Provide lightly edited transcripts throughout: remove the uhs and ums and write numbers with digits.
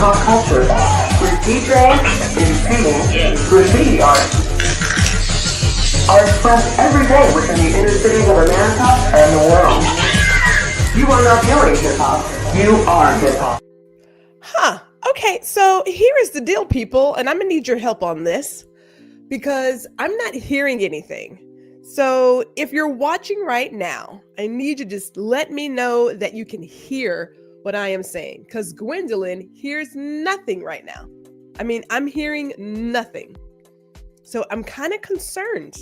pop culture with DJs, entertaining, graffiti art are expressed every day within the inner cities of America and the world. You are not viewing hip-hop, you are hip-hop. Okay, so here is the deal, people, and I'm gonna need your help on this because I'm not hearing anything. So if you're watching right now, I need you to just let me know that you can hear what I am saying, because Gwendolyn hears nothing right now. I mean, I'm hearing nothing. So I'm kind of concerned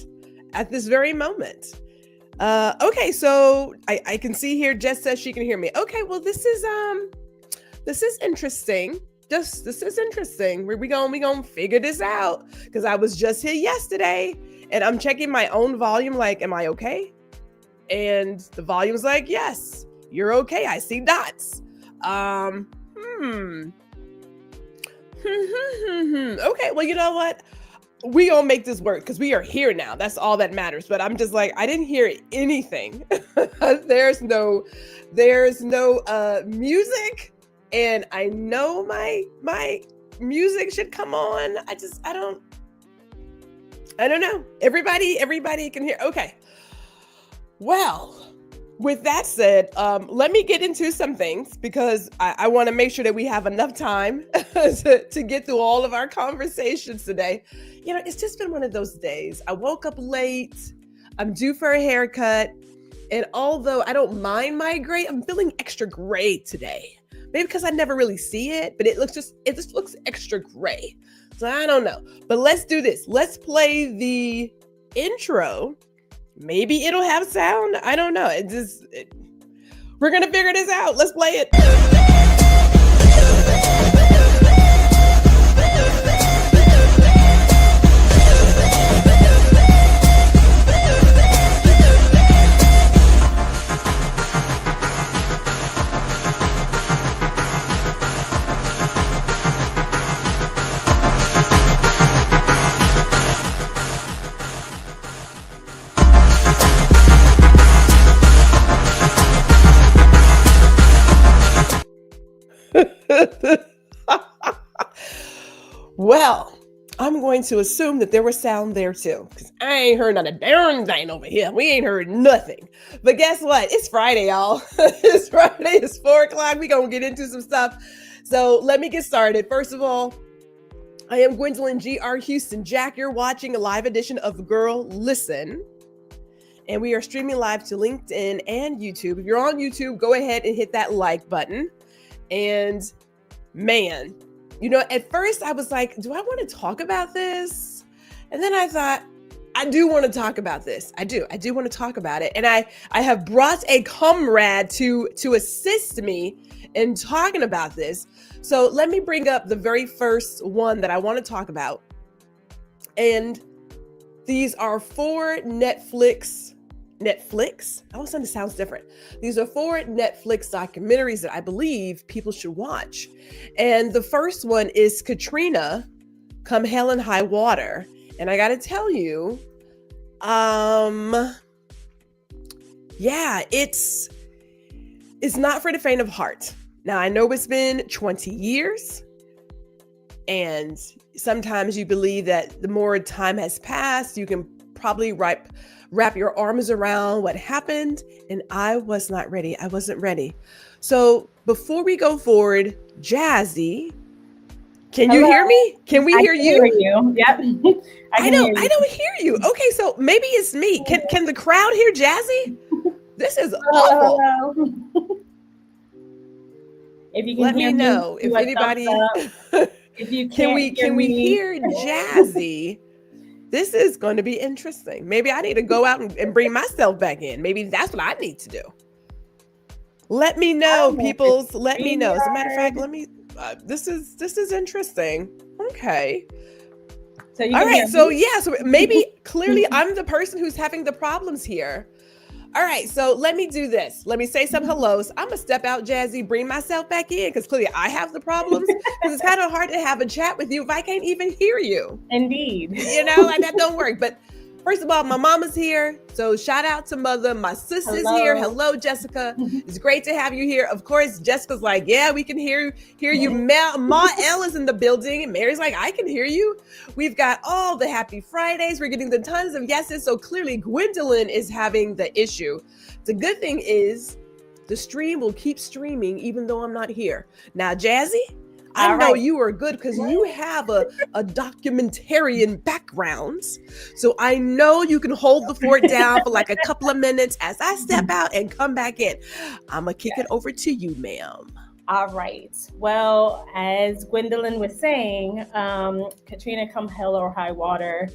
at this very moment. Okay, so I can see here Jess says she can hear me. Okay, well, this is interesting. This is interesting. We gonna figure this out, because I was just here yesterday and I'm checking my own volume, like, am I okay? And the volume's like, yes, you're okay. I see dots. Okay, well, you know what? We gonna make this work because we are here now. That's all that matters. But I'm just like, I didn't hear anything. There's no music, and I know my music should come on. I don't know. Everybody can hear. Okay. Well, with that said, let me get into some things, because I want to make sure that we have enough time to get through all of our conversations today. You know, it's just been one of those days. I woke up late. I'm due for a haircut. And although I don't mind my gray, I'm feeling extra gray today. Maybe because I never really see it, but it just looks extra gray. So I don't know. But let's do this. Let's play the intro. Maybe it'll have sound. I don't know. We're going to figure this out. Let's play it. Well, I'm going to assume that there was sound there too, because I ain't heard not a darn thing over here. We ain't heard nothing. But guess what? It's Friday, y'all. It's Friday. It's 4:00. We gonna get into some stuff. So let me get started. First of all, I am Gwendolyn G.R. Houston Jack. You're watching a live edition of Girl Listen. And we are streaming live to LinkedIn and YouTube. If you're on YouTube, go ahead and hit that like button. And man, you know, at first I was like, do I want to talk about this? And then I thought, I do want to talk about this. I do want to talk about it. And I have brought a comrade to assist me in talking about this. So let me bring up the very first one that I want to talk about. And these are 4 Netflix. All of a sudden it sounds different. These are 4 Netflix documentaries that I believe people should watch. And the first one is Katrina, Come Hell and High Water. And I got to tell you, it's not for the faint of heart. Now, I know it's been 20 years, and sometimes you believe that the more time has passed, you can probably wrap your arms around what happened, and I was not ready. I wasn't ready. So before we go forward, Jazzy, can you hear me? Can we hear you? Hear you. Yep. I don't hear you. Okay, so maybe it's me. Can the crowd hear Jazzy? This is awful. If you can let hear me know if anybody. If you can we hear Jazzy? This is going to be interesting. Maybe I need to go out and bring myself back in. Maybe that's what I need to do. Let me know, peoples. Let me know. As a matter of fact, let me. This is interesting. Okay. So all right. So maybe clearly I'm the person who's having the problems here. All right. So let me do this. Let me say some hellos. I'm gonna step out, Jazzy, bring myself back in, because clearly I have the problems. Because it's kind of hard to have a chat with you if I can't even hear you. Indeed. You know, that don't work. But First of all, my mama's here. So shout out to mother. My sister's here. Hello, Jessica. It's great to have you here. Of course, Jessica's like, yeah, we can hear you. Ma L is in the building. And Mary's like, I can hear you. We've got all the happy Fridays. We're getting the tons of yeses. So clearly Gwendolyn is having the issue. The good thing is the stream will keep streaming even though I'm not here. Now, Jazzy, I know you are good because you have a documentarian background. So I know you can hold the fort down for like a couple of minutes as I step out and come back in. I'm going to kick it over to you, ma'am. All right. Well, as Gwendolyn was saying, Katrina come hell or high water.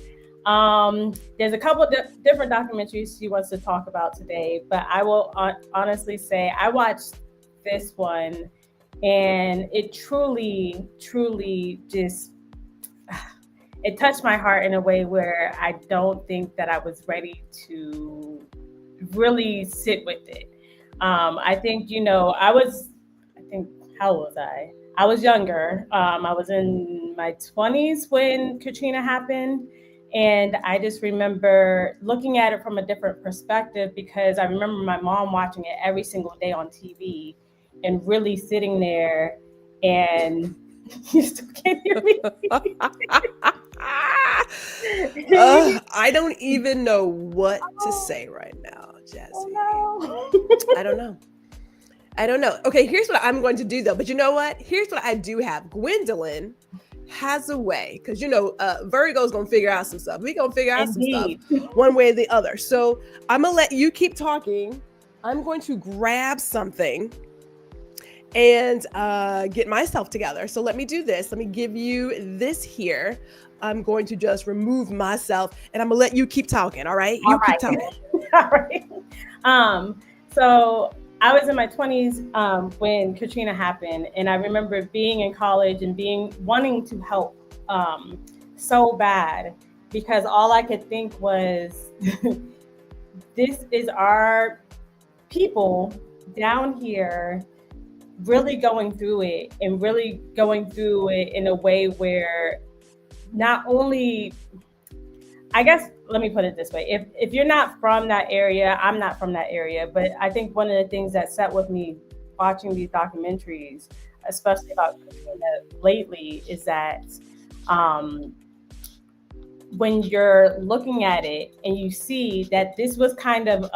There's a couple of different documentaries she wants to talk about today, but I will honestly say I watched this one and it truly just, it touched my heart in a way where I don't think that I was ready to really sit with it. I think, how old was I? I was younger. I was in my 20s when Katrina happened. And I just remember looking at it from a different perspective because I remember my mom watching it every single day on TV and really sitting there and you still can't hear me. I don't even know what to say right now, Jazzy. Oh, no. I don't know. Okay, here's what I'm going to do though. But you know what? Here's what I do have. Gwendolyn has a way, because Virgo's gonna figure out some stuff. We're gonna figure out some stuff one way or the other. So I'm gonna let you keep talking. I'm going to grab something and get myself together. So let me do this. Let me give you this here. I'm going to just remove myself and I'm gonna let you keep talking. All right? Keep talking. All right. So I was in my 20s when Katrina happened, and I remember being in college and wanting to help so bad because all I could think was, this is our people down here really going through it and really going through it in a way where not only, I guess, let me put it this way. If you're not from that area, I'm not from that area, but I think one of the things that sat with me watching these documentaries, especially about Katrina lately, is that when you're looking at it and you see that this was kind of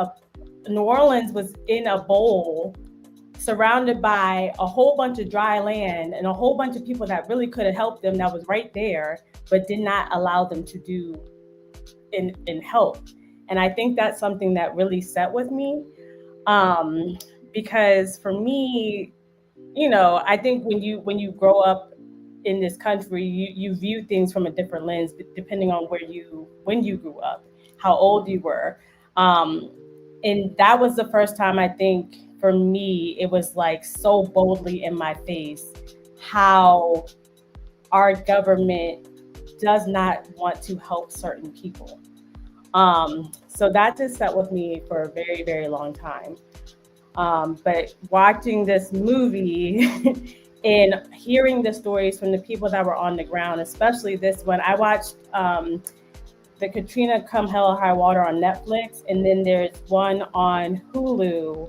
New Orleans was in a bowl surrounded by a whole bunch of dry land and a whole bunch of people that really could have helped them that was right there, but did not allow them to do in help. And I think that's something that really set with me. Because for me, I think when you grow up in this country, you view things from a different lens, depending on when you grew up, how old you were. And that was the first time I think for me, it was like so boldly in my face how our government does not want to help certain people. So that just sat with me for a very, very long time. But watching this movie and hearing the stories from the people that were on the ground, especially this one, I watched the Katrina Come Hell or High Water on Netflix, and then there's one on Hulu,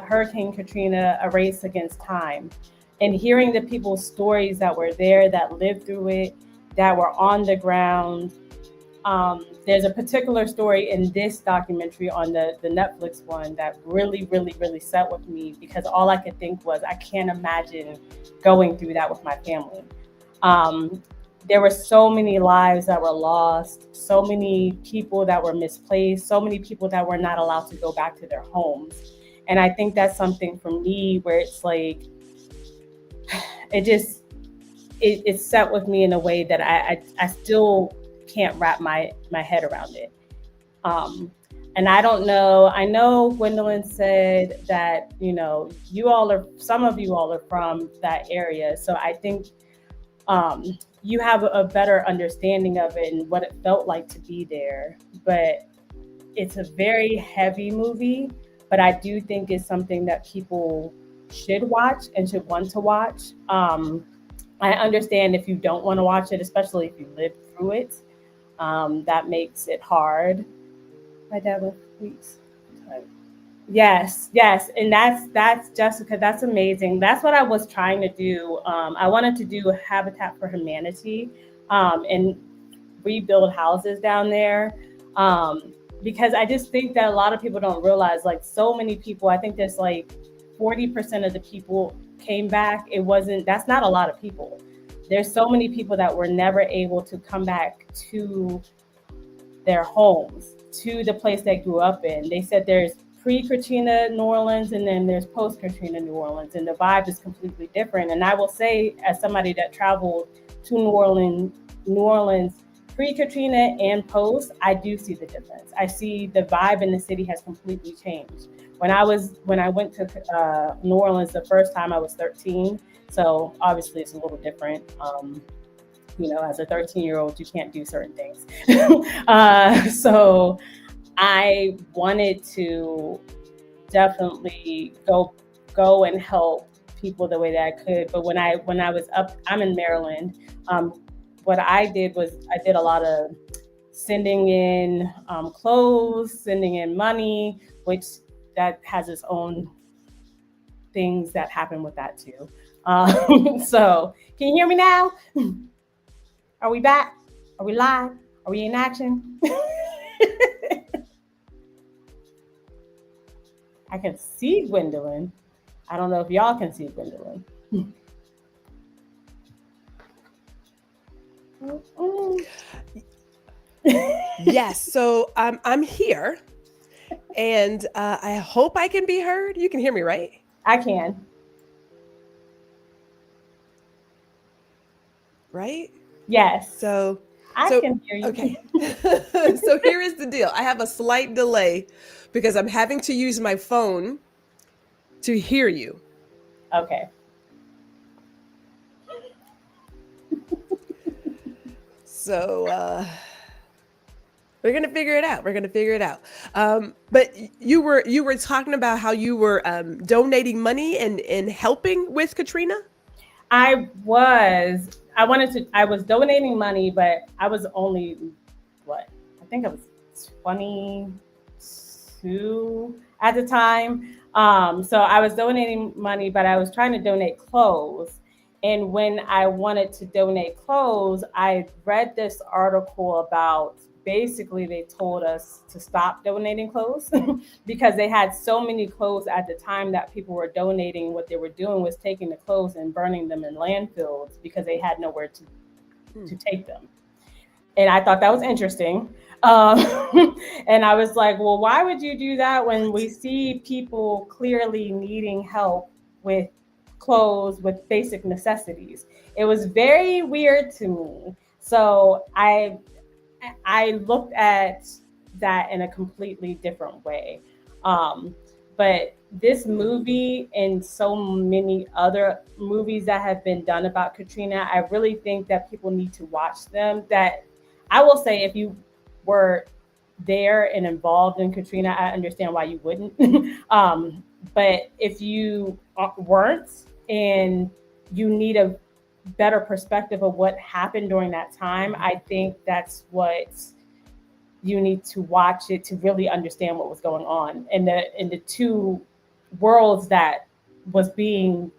Hurricane Katrina, A Race Against Time. And hearing the people's stories that were there, that lived through it, that were on the ground. There's a particular story in this documentary on the Netflix one that really, really, really sat with me because all I could think was, I can't imagine going through that with my family. There were so many lives that were lost, so many people that were misplaced, so many people that were not allowed to go back to their homes. And I think that's something for me where it's like, it set with me in a way that I still can't wrap my head around it. And I don't know, I know Gwendolyn said that, some of you all are from that area. So I think you have a better understanding of it and what it felt like to be there. But it's a very heavy movie, but I do think it's something that people should watch and should want to watch. I understand if you don't want to watch it, especially if you lived through it. That makes it hard. My dad was weeks. Yes, yes, and that's Jessica. That's amazing. That's what I was trying to do. I wanted to do Habitat for Humanity, and rebuild houses down there, because I just think that a lot of people don't realize, like, so many people. I think there's like 40% of the people came back. It wasn't. That's not a lot of people. There's so many people that were never able to come back to their homes, to the place they grew up in. They said there's pre-Katrina New Orleans and then there's post-Katrina New Orleans, and the vibe is completely different. And I will say, as somebody that traveled to New Orleans pre-Katrina and post, I do see the difference. I see the vibe in the city has completely changed. When I went to New Orleans the first time, I was 13, so obviously it's a little different. As a 13-year-old, you can't do certain things. So I wanted to definitely go and help people the way that I could. But when I was up, I'm in Maryland. What I did was I did a lot of sending in clothes, sending in money, which that has its own things that happen with that too. So can you hear me now? Are we back? Are we live? Are we in action? I can see Gwendolyn. I don't know if y'all can see Gwendolyn. Yes, so I'm here, and I hope I can be heard. You can hear me, right? I can. Right? Yes. So I can hear you. Okay. So here is the deal. I have a slight delay because I'm having to use my phone to hear you. Okay. So we're gonna figure it out. But you were talking about how you were donating money and helping with Katrina. I was donating money, but I was only I think I was 22 at the time. So I was donating money, but I was trying to donate clothes. And when I wanted to donate clothes, I read this article about, basically they told us to stop donating clothes because they had so many clothes at the time that people were donating. What they were doing was taking the clothes and burning them in landfills because they had nowhere to take them. And I thought that was interesting. And I was like, well, why would you do that when we see people clearly needing help with clothes, with basic necessities? It was very weird to me. So I looked at that in a completely different way. But this movie and so many other movies that have been done about Katrina, I really think that people need to watch them. That I will say, if you were there and involved in Katrina, I understand why you wouldn't. But if you weren't and you need a better perspective of what happened during that time, I think that's what you need to watch it to really understand what was going on in the two worlds that was being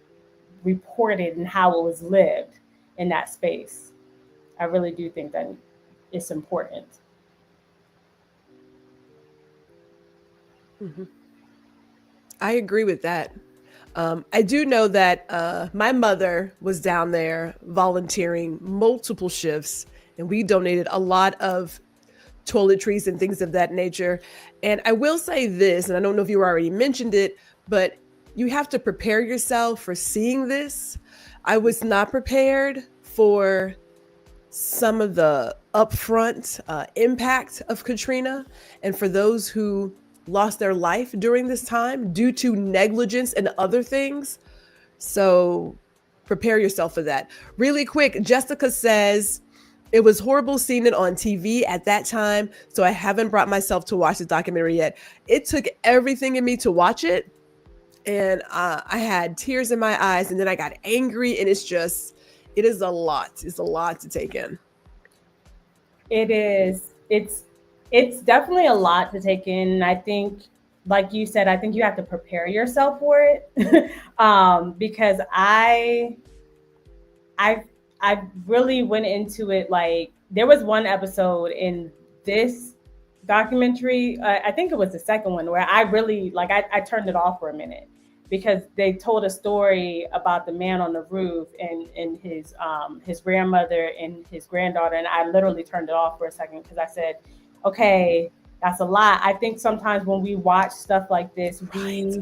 reported and how it was lived in that space. I really do think that it's important. Mm-hmm. I agree with that. I do know that my mother was down there volunteering multiple shifts, and we donated a lot of toiletries and things of that nature. And I will say this, and I don't know if you already mentioned it, but you have to prepare yourself for seeing this. I was not prepared for some of the upfront impact of Katrina, and for those who lost their life during this time due to negligence and other things. So prepare yourself for that. Really quick, Jessica says, it was horrible seeing it on TV at that time, so I haven't brought myself to watch the documentary yet. It took everything in me to watch it, and I had tears in my eyes, and then I got angry, and it is a lot. It's a lot to take in. It is. It's definitely a lot to take in. And I think, like you said, I think you have to prepare yourself for it. Because I I really went into it like there was one episode in this documentary. I think it was the second one where I really like I turned it off for a minute because they told a story about the man on the roof and his grandmother and his granddaughter, and I literally turned it off for a second because I said, okay, that's a lot. I think sometimes when we watch stuff like this, Right.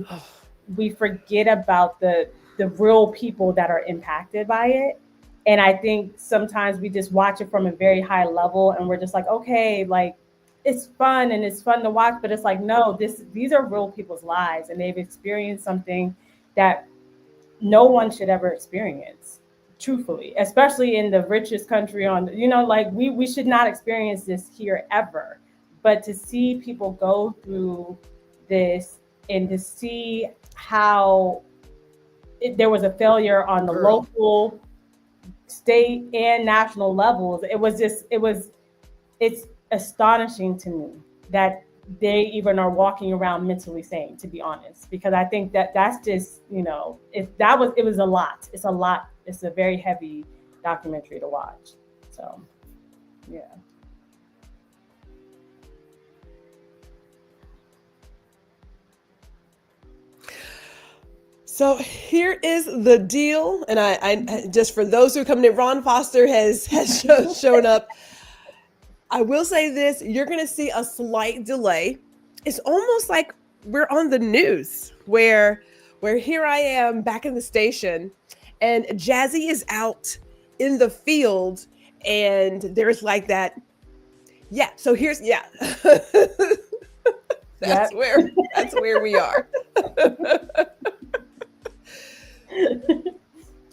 we forget about the real people that are impacted by it. And I think sometimes we just watch it from a very high level and we're just like, okay, like it's fun and it's fun to watch, but it's like, no, these are real people's lives and they've experienced something that no one should ever experience, truthfully, especially in the richest country on, like we should not experience this here ever. But to see people go through this and to see how there was a failure on the Girl. local, state, and national levels, it's astonishing to me that they even are walking around mentally sane, to be honest, because I think that's just, it was a lot. It's a lot. It's a very heavy documentary to watch. So, yeah. So here is the deal, and I just for those who are coming in, Ron Foster has shown up. I will say this: you're going to see a slight delay. It's almost like we're on the news, where here I am back in the station, and Jazzy is out in the field, and there's like that. Yeah. So here's yeah. Yep. That's where we are.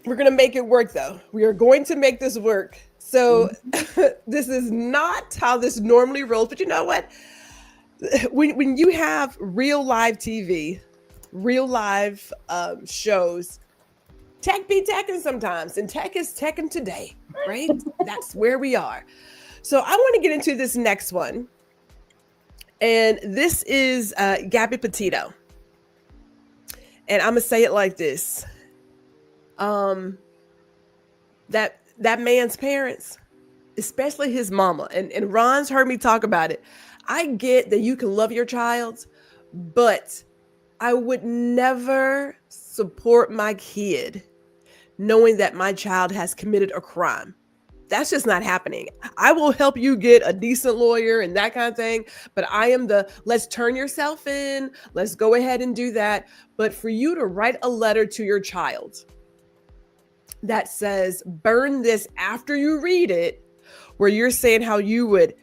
We're going to make it work, though. We are going to make this work. So this is not how this normally rolls. But you know what? When you have real live TV, real live shows, tech be teching sometimes. And tech is teching today, right? That's where we are. So I want to get into this next one. And this is Gabby Petito. And I'm going to say it like this. That man's parents, especially his mama, and Ron's heard me talk about it. I get that you can love your child, but I would never support my kid knowing that my child has committed a crime. That's just not happening. I will help you get a decent lawyer and that kind of thing, but I am let's turn yourself in, let's go ahead and do that. But for you to write a letter to your child that says, burn this after you read it, where you're saying how you would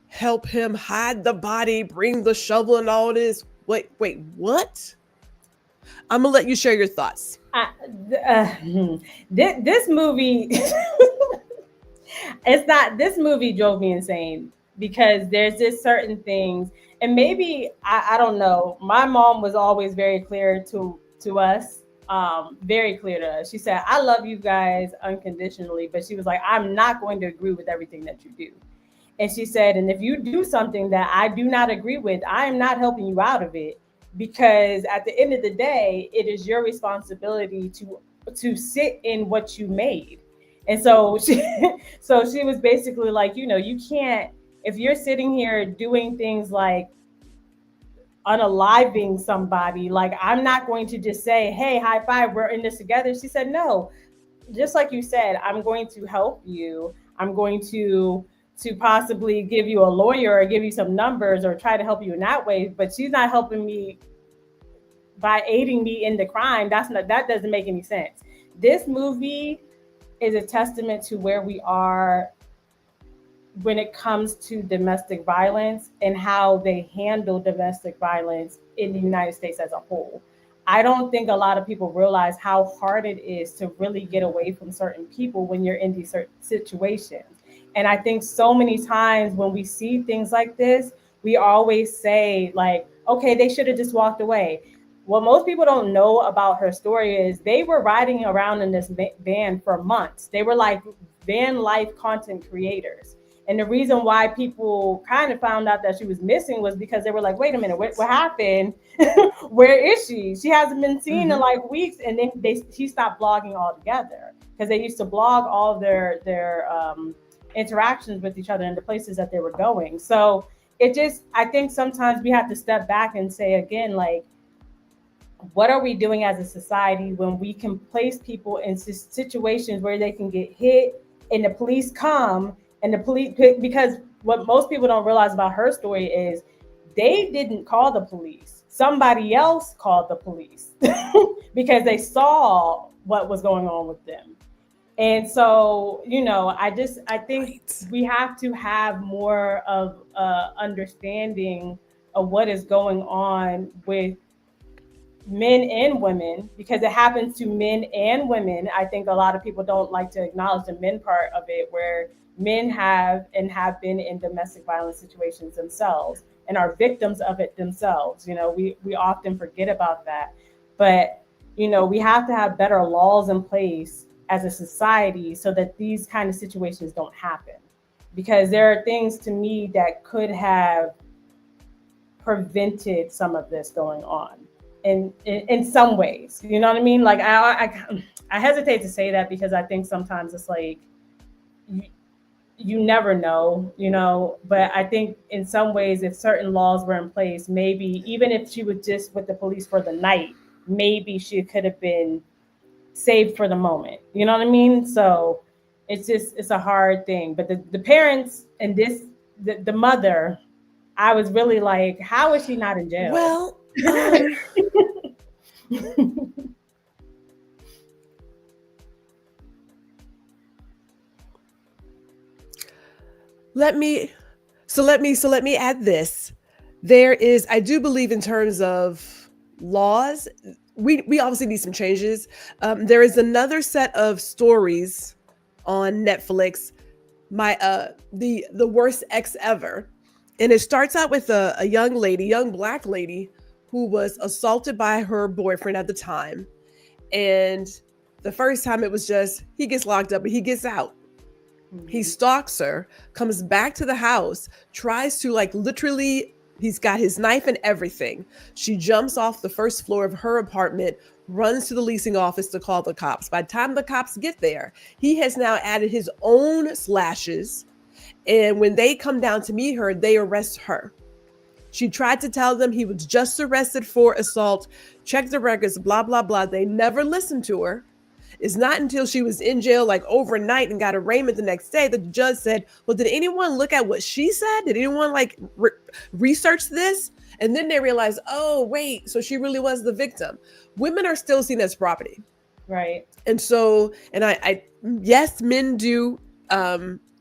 help him hide the body, bring the shovel and all this. Wait, what? I'm going to let you share your thoughts. This movie, this movie drove me insane because there's just certain things, and maybe, I don't know. My mom was always very clear to us. Very clear to us. She said, I love you guys unconditionally, but she was like, I'm not going to agree with everything that you do. And she said, and if you do something that I do not agree with, I am not helping you out of it, because at the end of the day, it is your responsibility to sit in what you made. And so she was basically like, you can't, if you're sitting here doing things like unaliving somebody, like, I'm not going to just say, hey, high five, we're in this together. She said, no, just like you said, I'm going to help you. I'm going to possibly give you a lawyer or give you some numbers or try to help you in that way. But she's not helping me by aiding me in the crime. That doesn't make any sense. This movie is a testament to where we are when it comes to domestic violence and how they handle domestic violence in the United States as a whole. I don't think a lot of people realize how hard it is to really get away from certain people when you're in these certain situations. And I think so many times when we see things like this, we always say, like, okay, they should have just walked away. What most people don't know about her story is they were riding around in this van for months. They were like van life content creators. And the reason why people kind of found out that she was missing was because they were like, wait a minute, what happened? Where is she? She hasn't been seen in like weeks. And then she stopped blogging altogether, because they used to blog all of their interactions with each other and the places that they were going. So I think sometimes we have to step back and say again, like, what are we doing as a society when we can place people in situations where they can get hit and the police come, and the police, because what most people don't realize about her story is they didn't call the police. Somebody else called the police because they saw what was going on with them. And so, I think we have to have more of understanding of what is going on with men and women, because it happens to men and women. I think a lot of people don't like to acknowledge the men part of it, where men have been in domestic violence situations themselves and are victims of it themselves. We often forget about that. But, we have to have better laws in place as a society so that these kind of situations don't happen. Because there are things, to me, that could have prevented some of this going on in some ways. You know what I mean? Like, I hesitate to say that, because I think sometimes it's like, you never know, but I think in some ways, if certain laws were in place, maybe even if she was just with the police for the night, maybe she could have been saved for the moment. You know what I mean? So it's a hard thing. But the parents and the mother, I was really like, how is she not in jail? Well, let me add this. I do believe, in terms of laws, we obviously need some changes. There is another set of stories on Netflix, the worst ex ever. And it starts out with a young Black lady who was assaulted by her boyfriend at the time. And the first time it was just, he gets locked up, but he gets out. He stalks her, comes back to the house, tries to, like, literally, he's got his knife and everything. She jumps off the first floor of her apartment, runs to the leasing office to call the cops. By the time the cops get there, he has now added his own slashes. And when they come down to meet her, they arrest her. She tried to tell them he was just arrested for assault, check the records, blah, blah, blah. They never listened to her. It's not until she was in jail, like, overnight and got arraignment the next day, that the judge said, well, did anyone look at what she said? Did anyone, like, research this? And then they realized, oh, wait, so she really was the victim. Women are still seen as property. Right. And so, yes, men do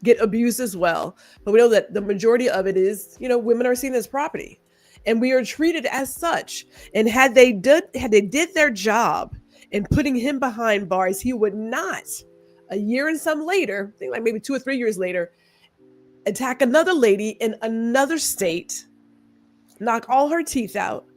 get abused as well. But we know that the majority of it is, women are seen as property. And we are treated as such. And had they did their job in putting him behind bars, he would not, a year and some later, I think like maybe 2 or 3 years later, attack another lady in another state, knock all her teeth out,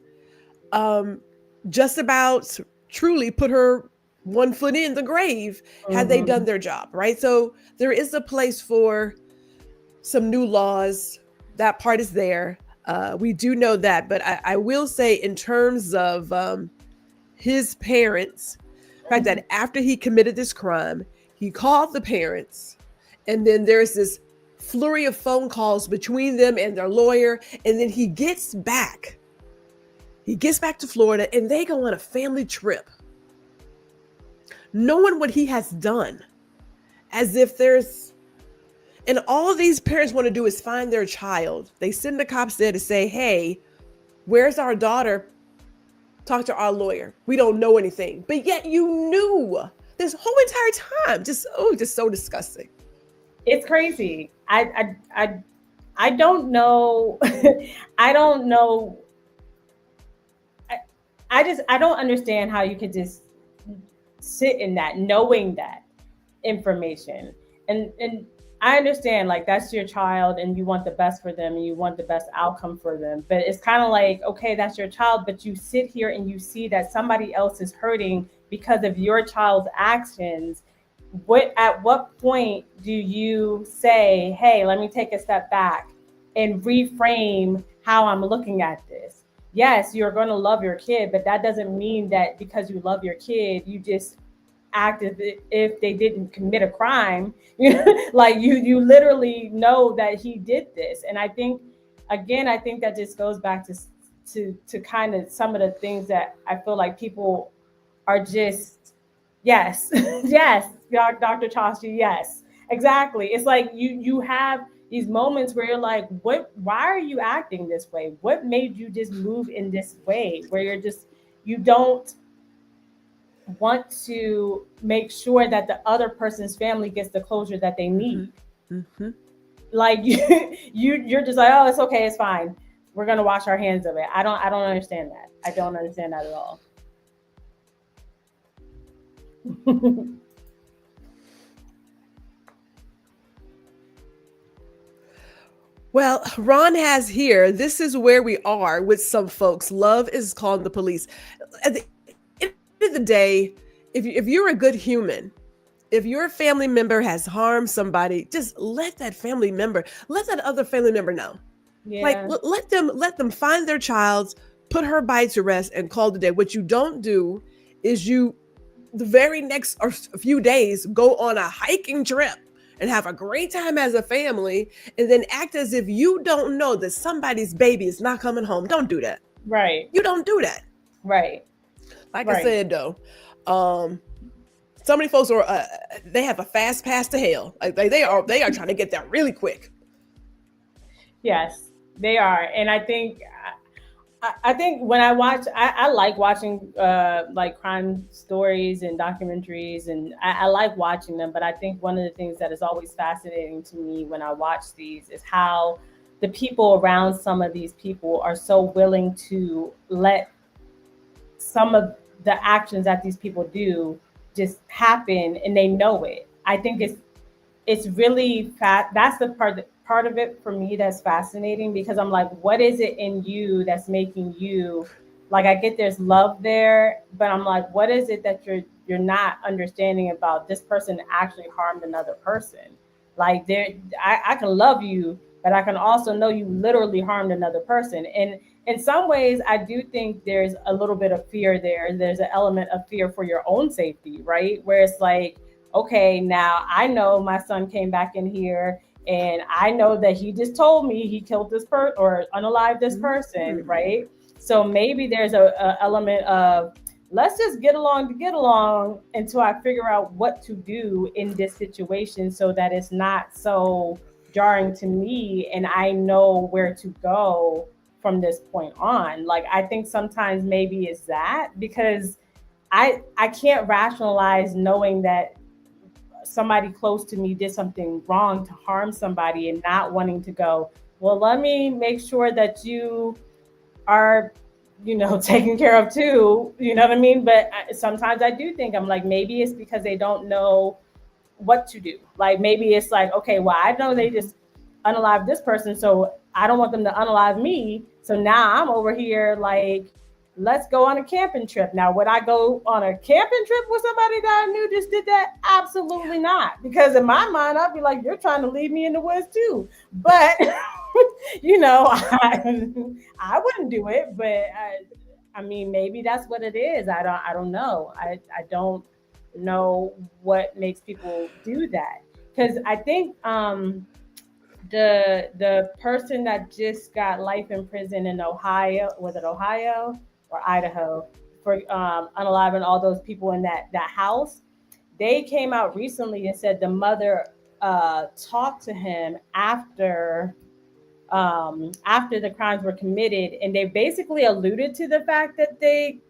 just about truly put her one foot in the grave, had they done their job, right? So there is a place for some new laws. That part is there. We do know that. But I will say, in terms of his parents, the fact that after he committed this crime, he called the parents, and then there's this flurry of phone calls between them and their lawyer, and then he gets back to Florida, and they go on a family trip, knowing what he has done, as if and all of these parents want to do is find their child. They send the cops there to say, hey, where's our daughter? Talk to our lawyer. We don't know anything. But yet you knew this whole entire time. Just so disgusting. It's crazy. I don't know. I don't know. I don't understand how you could just sit in that, knowing that information. And I understand, like, that's your child and you want the best for them and you want the best outcome for them. But it's kind of like, okay, that's your child, but you sit here and you see that somebody else is hurting because of your child's actions. at what point do you say, hey, let me take a step back and reframe how I'm looking at this? Yes, you're going to love your kid, but that doesn't mean that because you love your kid, you just act as if they didn't commit a crime. Like you literally know that he did this. And I think, again, I think that just goes back to kind of some of the things that I feel like people are just, yes, yes, Dr. Chashi, yes, exactly. It's like you have these moments where you're like, what? Why are you acting this way? What made you just move in this way? Where you're just, you don't want to make sure that the other person's family gets the closure that they need. Mm-hmm. Like you're just like, oh, it's okay, it's fine. We're gonna wash our hands of it. I don't understand that. I don't understand that at all. Well, Ron has here, this is where we are with some folks. Love is calling the police. At the end of the day, if you're a good human, if your family member has harmed somebody, just let that family member, let that other family member know. Like Yeah. let them find their child, put her by to rest, and call it a day. What you don't do is you the very next or few days go on a hiking trip and have a great time as a family, and then act as if you don't know that somebody's baby is not coming home. Don't do that. Right. You don't do that. Right. Like I Right. said though, so many folks are they have a fast pass to hell. Like they are trying to get there really quick. Yes, they are. And I think when I watch, I like watching like crime stories and documentaries, and I like watching them. But I think one of the things that is always fascinating to me when I watch these is how the people around some of these people are so willing to let some of the actions that these people do just happen, and they know it. I think it's really fat. That's the part of it for me that's fascinating, because I'm like, what is it in you that's making you, like, I get there's love there, but I'm like, what is it that you're not understanding about this person actually harmed another person? Like, there, I can love you, but I can also know you literally harmed another person. And in some ways, I do think there's a little bit of fear there. There's an element of fear for your own safety, right? Where it's like, okay, now I know my son came back in here, and I know that he just told me he killed this person or unalived this person, Mm-hmm. right? So maybe there's a element of, let's just get along to get along until I figure out what to do in this situation so that it's not so jarring to me and I know where to go from this point on. Like, I think sometimes maybe it's that, because I can't rationalize knowing that somebody close to me did something wrong to harm somebody and not wanting to go, well, let me make sure that you are, taken care of too. You know what I mean? But sometimes I do think, I'm like, maybe it's because they don't know what to do. Like, maybe it's like, okay, well, I know they Mm-hmm. just unalive this person, so I don't want them to unalive me. So now I'm over here like, let's go on a camping trip. Now, would I go on a camping trip with somebody that I knew just did that? Absolutely not. Because in my mind, I'd be like, you're trying to leave me in the woods too. But I wouldn't do it. But I mean, maybe that's what it is. I don't know. I don't know what makes people do that, because I think the person that just got life in prison in Ohio, was it Ohio or Idaho, for unaliving all those people in that house, they came out recently and said the mother talked to him after the crimes were committed, and they basically alluded to the fact that they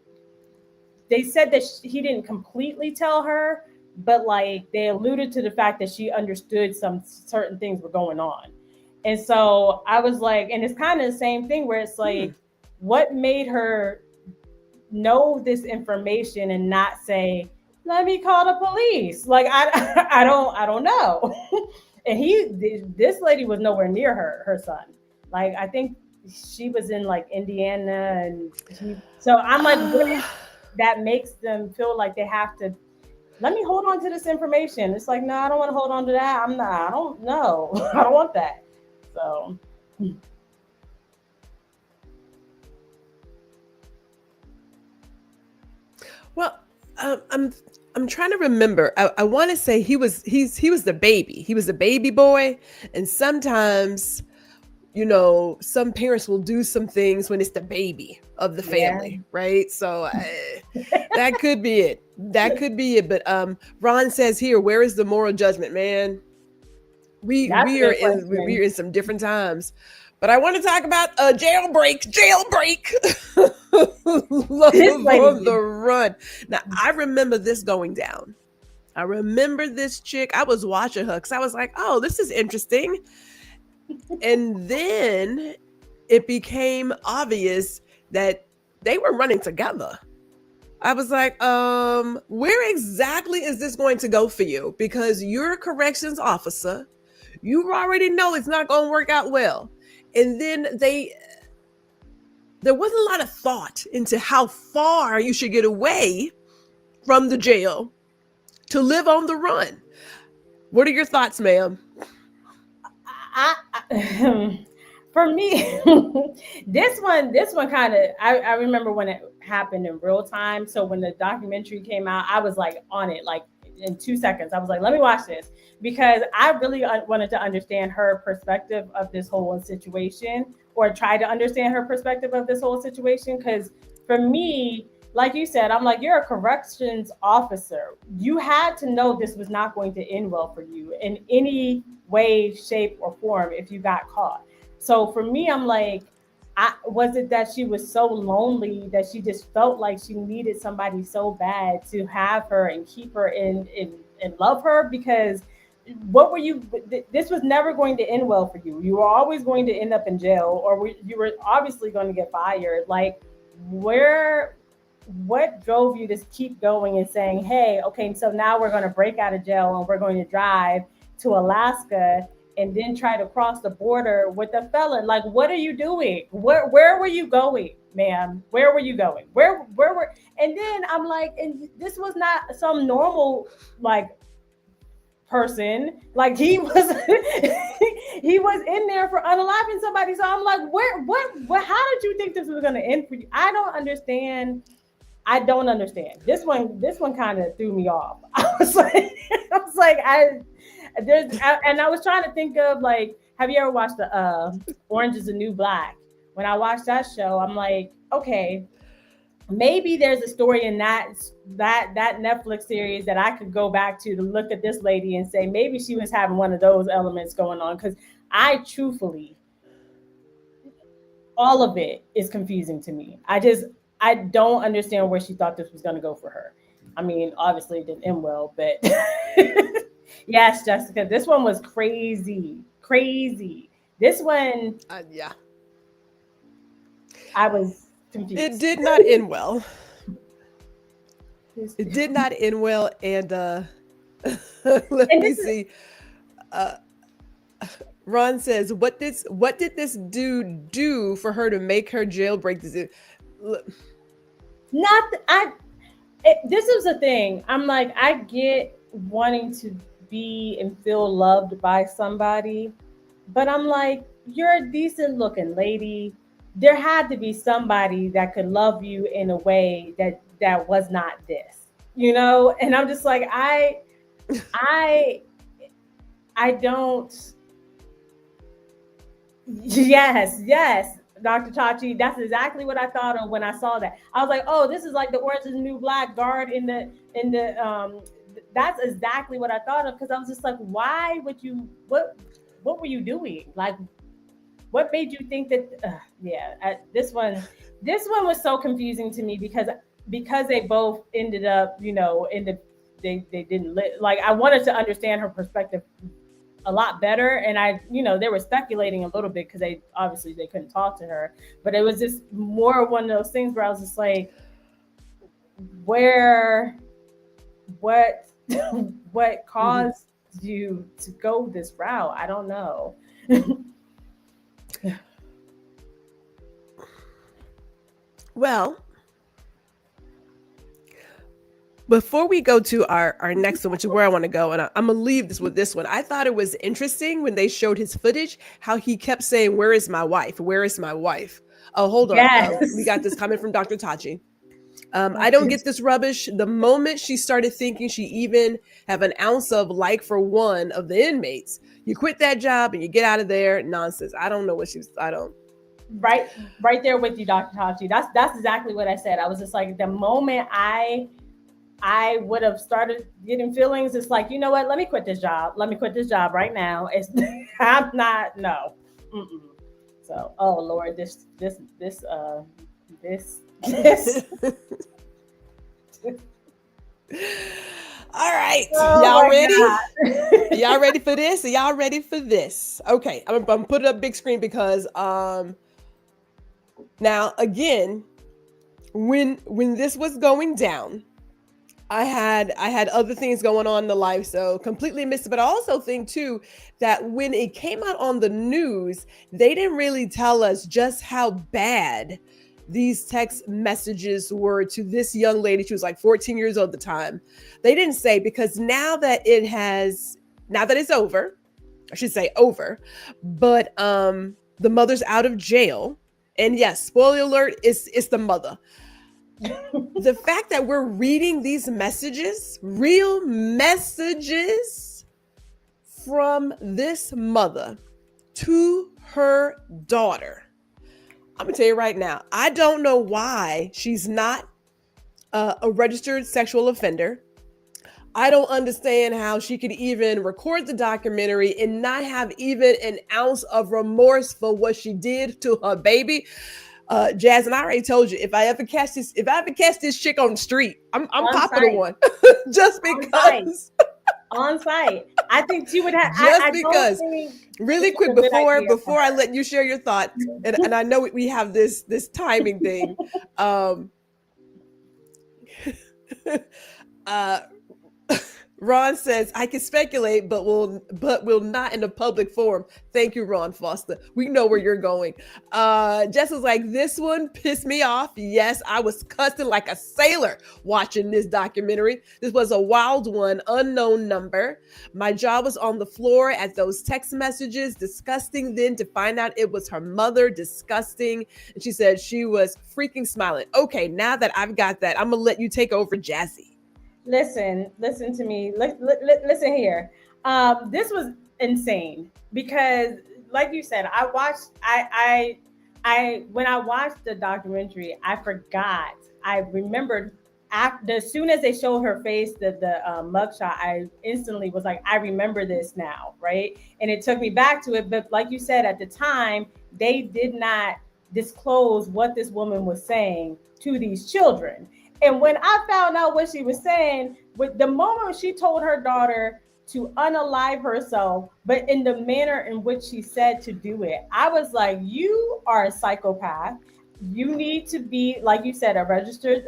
said that he didn't completely tell her, but like they alluded to the fact that she understood some certain things were going on. And so I was like, and it's kind of the same thing where it's Hmm. like, what made her know this information and not say, let me call the police? Like, I don't know. And this lady was nowhere near her son. Like, I think she was in like Indiana, and so I'm like, what Uh, is that makes them feel like they have to let me hold on to this information. It's like, no, I don't want to hold on to that. I'm not, I don't know. I don't want that. So, Well, I'm trying to remember. I want to say he was the baby. He was the baby boy, and sometimes, some parents will do some things when it's the baby of the yeah, family, right? So that could be it. That could be it. But Ron says here, where is the moral judgment, man? We that's a we are good in we are question. in some different times. But I want to talk about jailbreak. Love This on the lady, run. Now I remember this going down. I remember this chick. I was watching her because I was like, oh, this is interesting. And then it became obvious that they were running together. I was like, where exactly is this going to go for you? Because you're a corrections officer. You already know it's not going to work out well. And then there wasn't a lot of thought into how far you should get away from the jail to live on the run. What are your thoughts, ma'am? For me, this one kind of, I remember when it happened in real time. So when the documentary came out, I was like on it, like in 2 seconds. I was like, let me watch this because I really wanted to understand her perspective of this whole situation, or try to understand her perspective of this whole situation. Because for me, like you said, I'm like, you're a corrections officer. You had to know this was not going to end well for you in any way, shape, or form if you got caught. So for me, I'm like, was it that she was so lonely that she just felt like she needed somebody so bad to have her and keep her and love her? Because what were you? This was never going to end well for you. You were always going to end up in jail, or you were obviously going to get fired. Like, where? What drove you to keep going and saying, hey, okay, so now we're going to break out of jail and we're going to drive to Alaska and then try to cross the border with a felon? Like, what are you doing? Where were you going, ma'am? Where were you going? Where were? And then I'm like, and this was not some normal like person. Like he was he was in there for unaliving somebody. So I'm like, what how did you think this was gonna end for you? I don't understand. I don't understand. This one kind of threw me off. And I was trying to think of, like, have you ever watched the Orange is the New Black? When I watched that show, I'm like, okay, maybe there's a story in that Netflix series that I could go back to look at this lady and say maybe she was having one of those elements going on. Because I truthfully, all of it is confusing to me. I don't understand where she thought this was going to go for her. I mean, obviously it didn't end well, but yes, Jessica, this one was crazy, crazy. This one, Yeah. I was It confused. did not end well. It did not end well. And let And me this is see. Uh, Ron says, what did this dude do for her to make her jailbreak this? not, this is the thing. I'm like, I get wanting to be and feel loved by somebody, but I'm like, you're a decent looking lady. There had to be somebody that could love you in a way that was not this. And I'm just like, I I don't. Yes, yes, Dr. Chachi. That's exactly what I thought of when I saw that. I was like, oh, this is like the Orange is the New Black guard in the. That's exactly what I thought of, because I was just like, why would you? What were you doing? Like, what made you think that? Yeah, this one was so confusing to me, because they both ended up, in the they didn't like, I wanted to understand her perspective a lot better. And they were speculating a little bit because they couldn't talk to her, but it was just more one of those things where I was just like, where, what, what Mhm. caused you to go this route? I don't know. Well, Before we go to our next one, which is where I want to go, and I'm gonna leave this with this one. I thought it was interesting when they showed his footage, how he kept saying, "Where is my wife? Where is my wife?" Oh, hold on. We Yes. got this comment from Dr. Tachi. I don't get this rubbish. The moment she started thinking she even have an ounce of like for one of the inmates, you quit that job and you get out of there. Nonsense. I don't know what she was. I don't. Right there with you, Dr. Tachi. That's exactly what I said. I was just like, the moment I would have started getting feelings, it's like, you know what? Let me quit this job. Let me quit this job right now. It's I'm not no. Mm-mm. So, oh Lord, this. All right, Oh y'all my ready? God. Y'all ready for this? Are y'all ready for this? Okay, I'm putting up big screen because now again, when this was going down, I had other things going on in the life, so completely missed it. But I also think too that when it came out on the news, they didn't really tell us just how bad these text messages were to this young lady. She was like 14 years old at the time. They didn't say, because now that it's over, I should say over, but the mother's out of jail. And yes, spoiler alert, it's the mother. The fact that we're reading these messages, real messages from this mother to her daughter. I'm gonna tell you right now, I don't know why she's not a registered sexual offender. I don't understand how she could even record the documentary and not have even an ounce of remorse for what she did to her baby. Jazz, and I already told you, if I ever catch this chick on the street, I'm popping one. Just because. On site. I think she would have. Just because. Really quick, before I let you share your thoughts, and I know we have this timing thing. Ron says, I can speculate, but will not in a public forum. Thank you, Ron Foster. We know where you're going. Jess was like, this one pissed me off. Yes, I was cussing like a sailor watching this documentary. This was a wild one, unknown number. My jaw was on the floor at those text messages. Disgusting then to find out it was her mother. Disgusting. And she said she was freaking smiling. Okay, now that I've got that, I'm going to let you take over, Jazzy. Listen to me. Listen here. This was insane because, like you said, I when I watched the documentary, I forgot. I remembered as soon as they showed her face, the mugshot, I instantly was like, I remember this now, right? And it took me back to it. But like you said, at the time, they did not disclose what this woman was saying to these children. And when I found out what she was saying, with the moment she told her daughter to unalive herself, but in the manner in which she said to do it, I was like, you are a psychopath. You need to be, like you said, a registered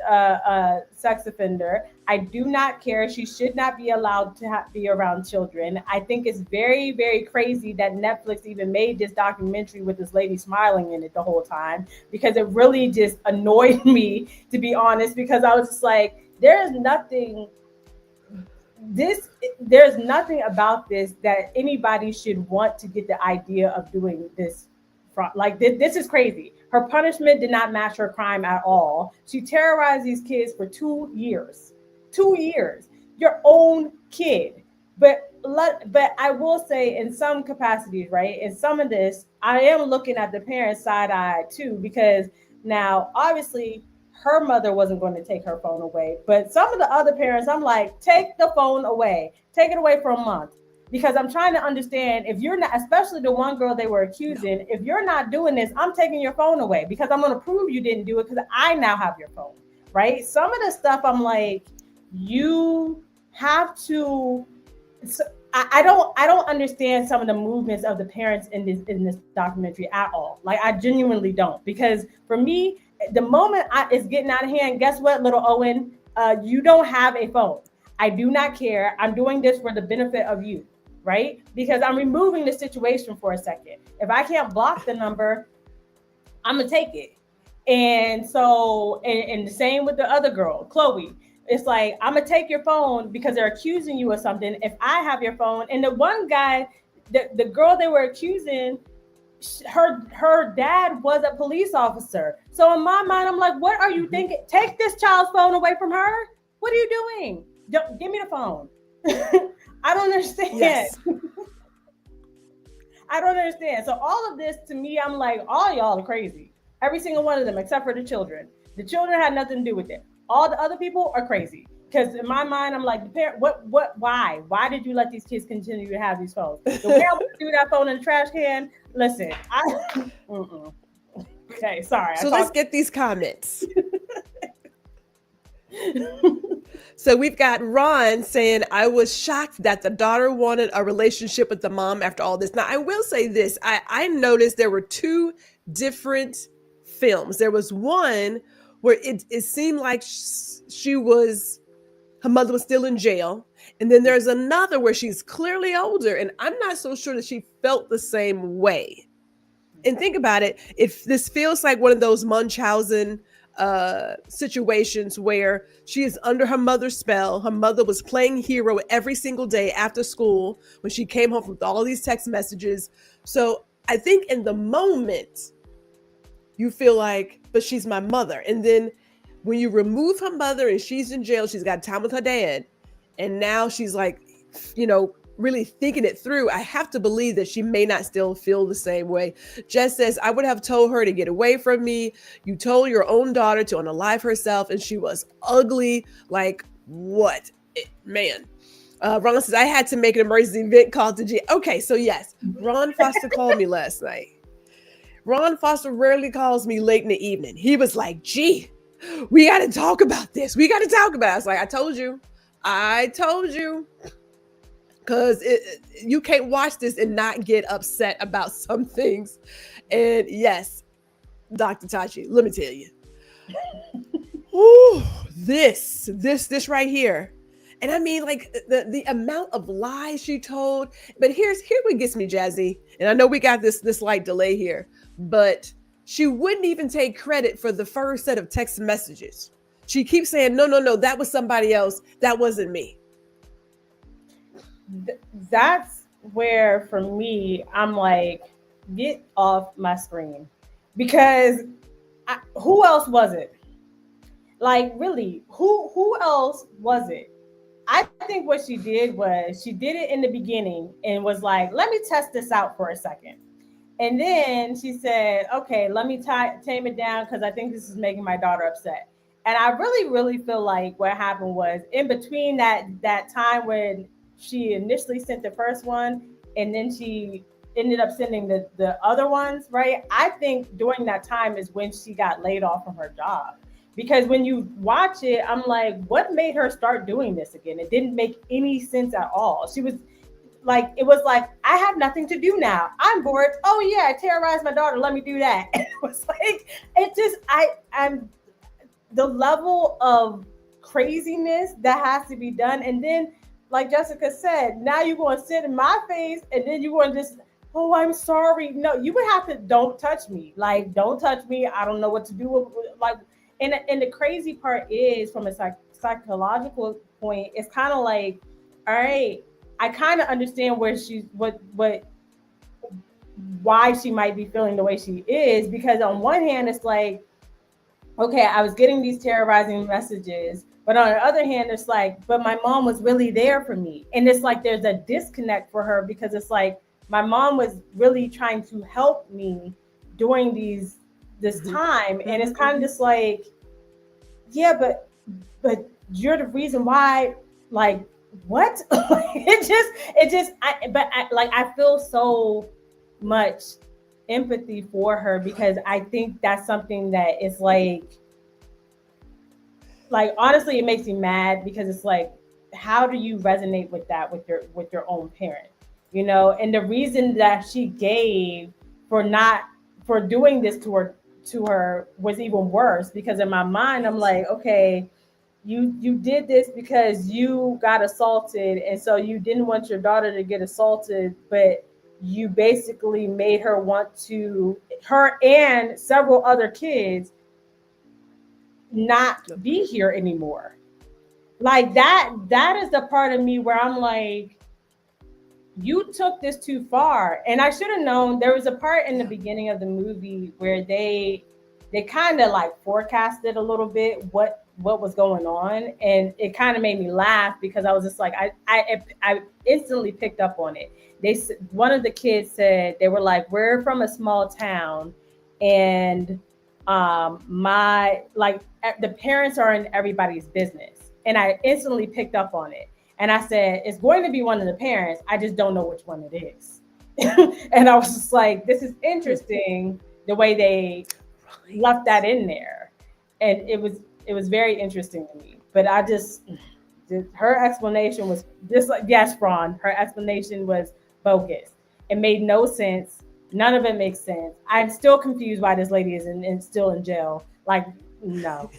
sex offender. I do not care. She should not be allowed to be around children. I think it's very, very crazy that Netflix even made this documentary with this lady smiling in it the whole time, because it really just annoyed me, to be honest, because I was just like, there's nothing about this that anybody should want to get the idea of doing this. Like, this is crazy. Her punishment did not match her crime at all. She terrorized these kids for 2 years. 2 years. Your own kid. But I will say, in some capacities, right? In some of this, I am looking at the parents side-eye too, because now, obviously, her mother wasn't going to take her phone away. But some of the other parents, I'm like, take the phone away. Take it away for a month. Because I'm trying to understand, if you're not, especially the one girl they were accusing, if you're not doing this, I'm taking your phone away, because I'm going to prove you didn't do it, because I now have your phone, right? Some of the stuff I'm like, you have to. So I don't understand some of the movements of the parents in this documentary at all. Like, I genuinely don't, because for me, the moment it's getting out of hand, guess what, little Owen, you don't have a phone. I do not care. I'm doing this for the benefit of you. Right? Because I'm removing the situation for a second. If I can't block the number, I'm gonna take it. And so, and the same with the other girl, Chloe. it's like, I'm gonna take your phone because they're accusing you of something. If I have your phone, and the one guy, the girl they were accusing, her dad was a police officer. So in my mind, I'm like, what are you thinking? Take this child's phone away from her. What are you doing? Don't, give me the phone. I don't understand. Yes. I don't understand. So all of this, to me, I'm like, all y'all are crazy. Every single one of them, except for the children. The children had nothing to do with it. All the other people are crazy. Because in my mind, I'm like, the parent, why? Why did you let these kids continue to have these phones? The way I would do that phone in the trash can, listen, okay, sorry. So let's get these comments. So we've got Ron saying, I was shocked that the daughter wanted a relationship with the mom after all this. Now, I will say this. I noticed there were two different films. There was one where it seemed like her mother was still in jail. And then there's another where she's clearly older. And I'm not so sure that she felt the same way. And think about it. If this feels like one of those Munchausen situations where she is under her mother's spell. Her mother was playing hero every single day after school when she came home with all these text messages. So I think in the moment you feel like, but she's my mother. And then when you remove her mother and she's in jail, she's got time with her dad. And now she's like, really thinking it through. I have to believe that she may not still feel the same way. Jess says, I would have told her to get away from me. You told your own daughter to unalive herself and she was ugly. Like what? Man. Ron says, I had to make an emergency event call to G. Okay, so yes, Ron Foster called me last night. Ron Foster rarely calls me late in the evening. He was like, gee, we got to talk about this. We got to talk about it. I was like, I told you. Because you can't watch this and not get upset about some things. And yes, Dr. Tachi, let me tell you. Ooh, this right here. And I mean, like the amount of lies she told. But here what gets me, Jazzy. And I know we got this slight delay here. But she wouldn't even take credit for the first set of text messages. She keeps saying, no, that was somebody else. That wasn't me. That's where, for me, I'm like, get off my screen, because who else was it? Like, really, who else was it? I think what she did was she did it in the beginning and was like, let me test this out for a second. And then she said, okay, let me tame it down because I think this is making my daughter upset. And I really, really feel like what happened was in between that time when she initially sent the first one and then she ended up sending the other ones, right? I think during that time is when she got laid off from her job. Because when you watch it, I'm like, what made her start doing this again? It didn't make any sense at all. She was like, it was like, I have nothing to do now. I'm bored. Oh yeah, I terrorized my daughter. Let me do that. And it was like, it just, I'm the level of craziness that has to be done. And then, like Jessica said, now you're going to sit in my face and then you're going to just, oh, I'm sorry. No, you would have to, don't touch me. Like, don't touch me. I don't know what to do with, like, and the crazy part is, from a psychological point, it's kind of like, all right, I kind of understand where she's, why she might be feeling the way she is, because on one hand, it's like, okay, I was getting these terrorizing messages, but on the other hand, it's like, but my mom was really there for me. And it's like, there's a disconnect for her, because it's like, my mom was really trying to help me during this time. And it's kind of just like, yeah, but you're the reason why, like, what? I feel so much empathy for her, because I think that's something that is like honestly, it makes me mad, because it's like, how do you resonate with that with your own parent, you know? And the reason that she gave for doing this to her was even worse, because in my mind, I'm like, okay, you did this because you got assaulted, and so you didn't want your daughter to get assaulted, but you basically made her her and several other kids not be here anymore. Like that is the part of me where I'm like, you took this too far. And I should have known. There was a part in the beginning of the movie where they kind of like forecasted a little bit what was going on, and it kind of made me laugh because I was just like, I instantly picked up on it. One of the kids said, they were like, we're from a small town, and my like the parents are in everybody's business, and I instantly picked up on it. And I said, it's going to be one of the parents. I just don't know which one it is. And I was just like, this is interesting the way they left that in there. And it was very interesting to me. But I just, her explanation was just like, yes, Ron, her explanation was bogus. It made no sense. None of it makes sense. I'm still confused why this lady is still in jail. Like, no.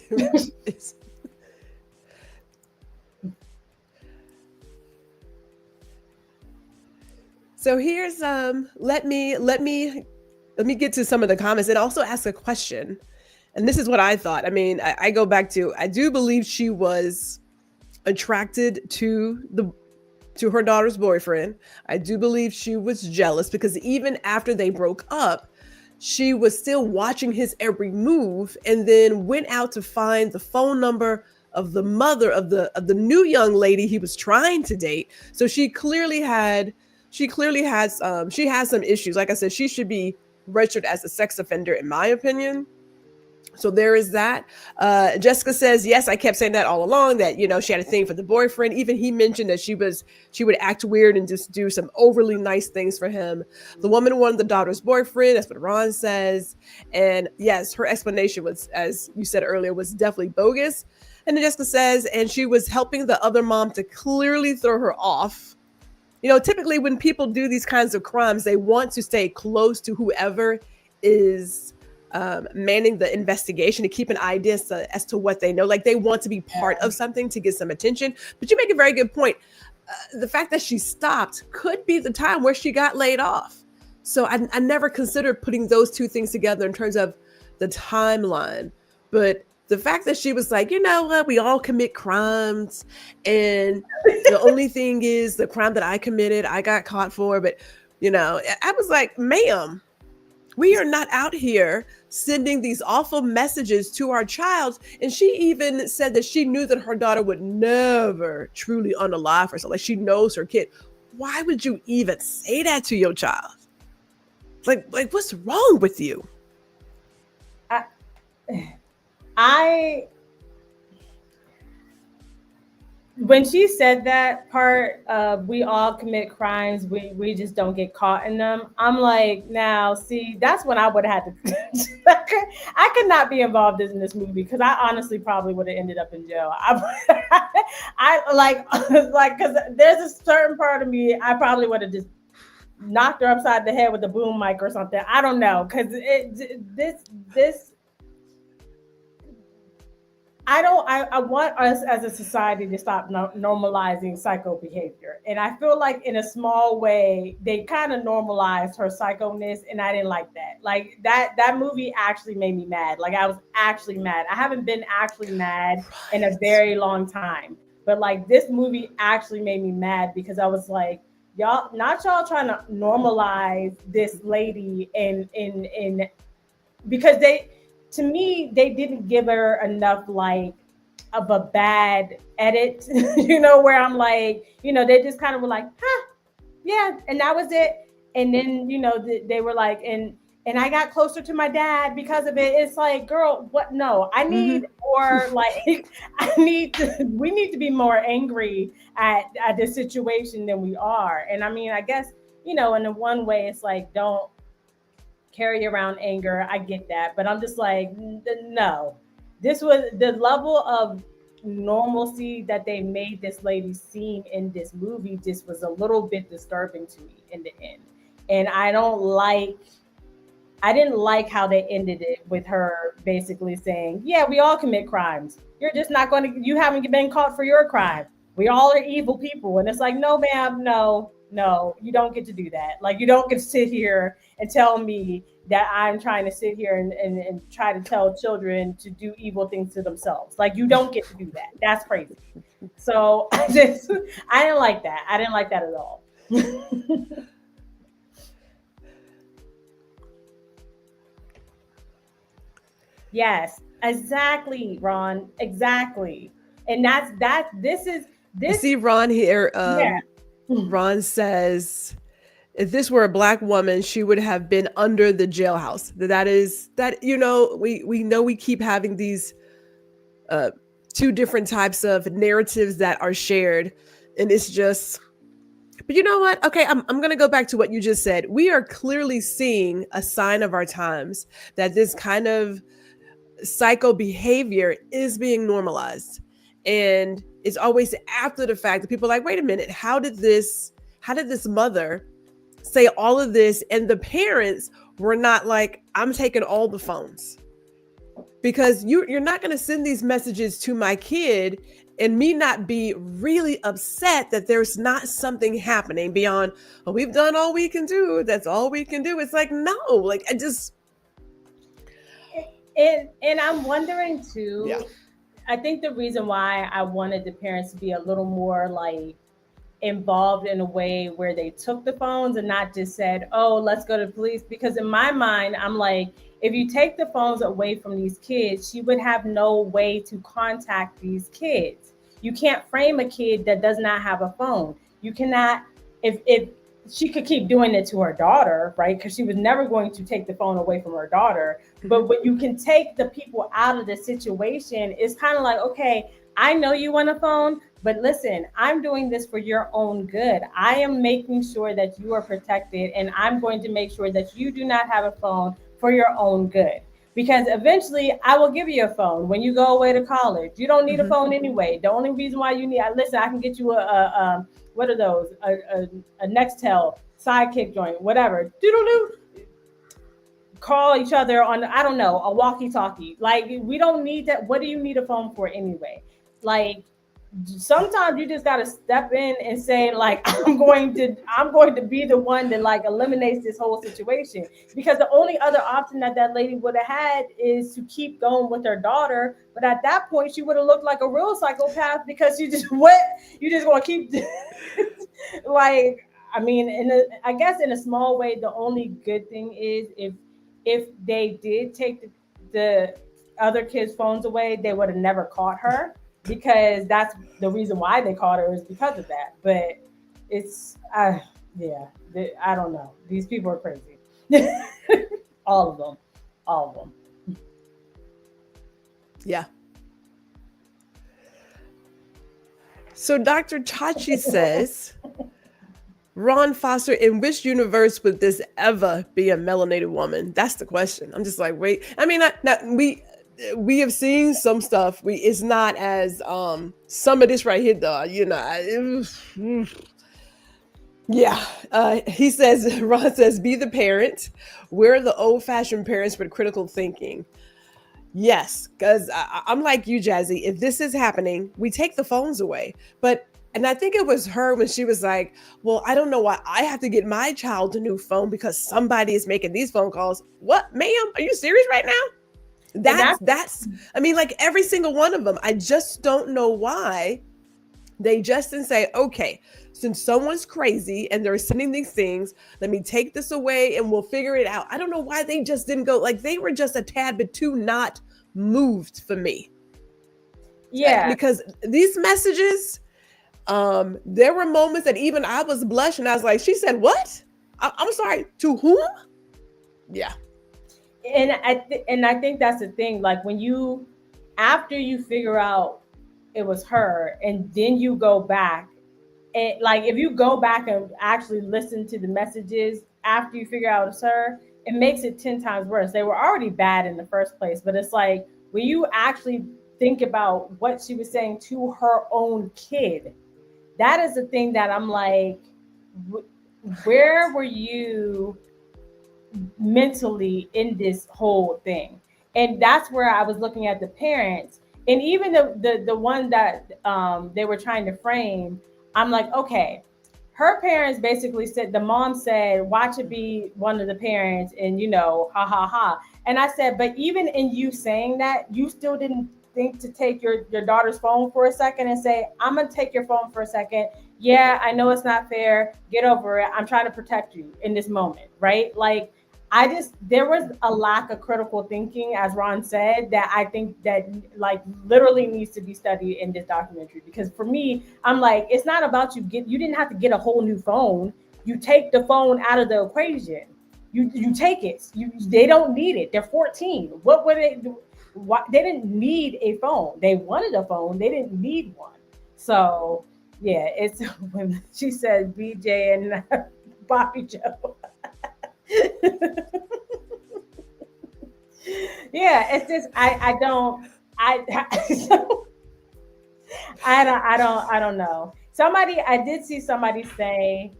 So here's let me get to some of the comments and also ask a question. And this is what I thought. I mean, I go back to, I do believe she was attracted to her daughter's boyfriend. I do believe she was jealous because even after they broke up, she was still watching his every move and then went out to find the phone number of the mother of the new young lady he was trying to date. So she has some issues. Like I said, she should be registered as a sex offender, in my opinion. So there is that. Jessica says, yes, I kept saying that all along, that, she had a thing for the boyfriend. Even he mentioned that she would act weird and just do some overly nice things for him. The woman wanted the daughter's boyfriend. That's what Ron says. And yes, her explanation was, as you said earlier, was definitely bogus. And then Jessica says, and she was helping the other mom to clearly throw her off. Typically when people do these kinds of crimes, they want to stay close to whoever is manning the investigation to keep an idea as to what they know. Like they want to be part of something to get some attention. But you make a very good point. The fact that she stopped could be the time where she got laid off. So I never considered putting those two things together in terms of the timeline. But the fact that she was like, you know what, we all commit crimes. And the only thing is the crime that I committed, I got caught for. But, I was like, ma'am, we are not out here sending these awful messages to our child. And she even said that she knew that her daughter would never truly unalive herself. Like she knows her kid. Why would you even say that to your child? Like what's wrong with you? When she said that part of we all commit crimes, we just don't get caught in them, I'm like, now see, that's when I would have had to I could not be involved in this movie because I honestly probably would have ended up in jail. I like because there's a certain part of me I probably would have just knocked her upside the head with a boom mic or something. I don't know, because this I want us as a society to stop normalizing psycho behavior. And I feel like in a small way, they kind of normalized her psychoness. And I didn't like that. Like that movie actually made me mad. Like I was actually mad. I haven't been actually mad in a very long time. But like this movie actually made me mad because I was like, y'all trying to normalize this lady in because to me, they didn't give her enough like of a bad edit, where I'm like, they just kind of were like, huh, yeah, and that was it. And then, they were like, and I got closer to my dad because of it. It's like, girl, what? No, I need more like, we need to be more angry at this situation than we are. And I mean, I guess, in the one way, it's like, don't carry around anger. I get that, but I'm just like, no, this was the level of normalcy that they made this lady seem in this movie just was a little bit disturbing to me in the end. And I didn't like how they ended it with her basically saying, yeah, we all commit crimes. You're just not you haven't been caught for your crime. We all are evil people. And it's like, no, ma'am, no, you don't get to do that. Like, you don't get to sit here and tell me that I'm trying to sit here and try to tell children to do evil things to themselves. Like, you don't get to do that. That's crazy. So I didn't like that. I didn't like that at all. Yes, exactly, Ron. Exactly. And that's that. This is I this. see Ron here. Yeah. Ron says, if this were a black woman, she would have been under the jailhouse. That is that, we know we keep having these uh two different types of narratives that are shared. And it's just, but you know what? Okay, I'm gonna go back to what you just said. We are clearly seeing a sign of our times that this kind of psycho behavior is being normalized. And it's always after the fact that people are like, wait a minute, how did this mother say all of this? And the parents were not like, I'm taking all the phones. Because you're not going to send these messages to my kid and me not be really upset that there's not something happening beyond, well, we've done all we can do. That's all we can do. It's like, no, like I just. And I'm wondering too. Yeah. I think the reason why I wanted the parents to be a little more like involved in a way where they took the phones and not just said, "Oh, let's go to the police." Because in my mind, I'm like, if you take the phones away from these kids, she would have no way to contact these kids. You can't frame a kid that does not have a phone. You cannot, if she could keep doing it to her daughter, right? Because she was never going to take the phone away from her daughter. But when you can take the people out of the situation, it's kind of like, okay, I know you want a phone, but listen, I'm doing this for your own good. I am making sure that you are protected, and I'm going to make sure that you do not have a phone for your own good. Because eventually I will give you a phone when you go away to college. You don't need a phone anyway. The only reason why you need, listen, I can get you what are those? A Nextel sidekick joint, whatever. Doodle-doo. Call each other on, I don't know, a walkie-talkie. Like, we don't need that. What do you need a phone for anyway? Like, sometimes you just got to step in and say, like, I'm going to be the one that like eliminates this whole situation. Because the only other option that lady would have had is to keep going with her daughter, but at that point she would have looked like a real psychopath, because you just gonna keep like, I mean, I guess in a small way, the only good thing is if they did take the other kids' phones away, they would have never caught her, because that's the reason why they caught her, is because of that. But it's, yeah, I don't know. These people are crazy. All of them. All of them. Yeah. So Dr. Chachi says, Ron Foster, in which universe would this ever be a melanated woman? That's the question. I'm just like, wait. I mean, we have seen some stuff. It's not as some of this right here, though. Yeah. He says, Ron says, be the parent. We're the old-fashioned parents with critical thinking. Yes, because I'm like you, Jazzy. If this is happening, we take the phones away. And I think it was her when she was like, well, I don't know why I have to get my child a new phone because somebody is making these phone calls. What, ma'am? Are you serious right now? That's, I mean, like every single one of them. I just don't know why they just didn't say, okay, since someone's crazy and they're sending these things, let me take this away and we'll figure it out. I don't know why they just didn't go, like they were just a tad bit too not moved for me. Yeah. Because these messages, there were moments that even I was blushing. I was like, she said, what? I'm sorry, to whom? Yeah. And I think that's the thing. Like after you figure out it was her, and then you go back, and like if you go back and actually listen to the messages after you figure out it's her, it makes it 10 times worse. They were already bad in the first place, but it's like when you actually think about what she was saying to her own kid, that is the thing that I'm like, where were you mentally in this whole thing? And that's where I was looking at the parents, and even the one that they were trying to frame. I'm like, okay, her parents basically said, the mom said, watch it be one of the parents, and ha ha ha. And I said, but even in you saying that, you still didn't think to take your daughter's phone for a second and say, I'm gonna take your phone for a second. Yeah, I know it's not fair. Get over it. I'm trying to protect you in this moment, right? Like, there was a lack of critical thinking, as Ron said, that I think that like literally needs to be studied in this documentary. Because for me, I'm like, it's not about you didn't have to get a whole new phone. You take the phone out of the equation. You take it. They don't need it. They're 14. What would they do? Why, they didn't need a phone. They wanted a phone. They didn't need one. So yeah, it's when she said BJ and Bobby Joe. Yeah, it's just I don't I don't know. I did see somebody say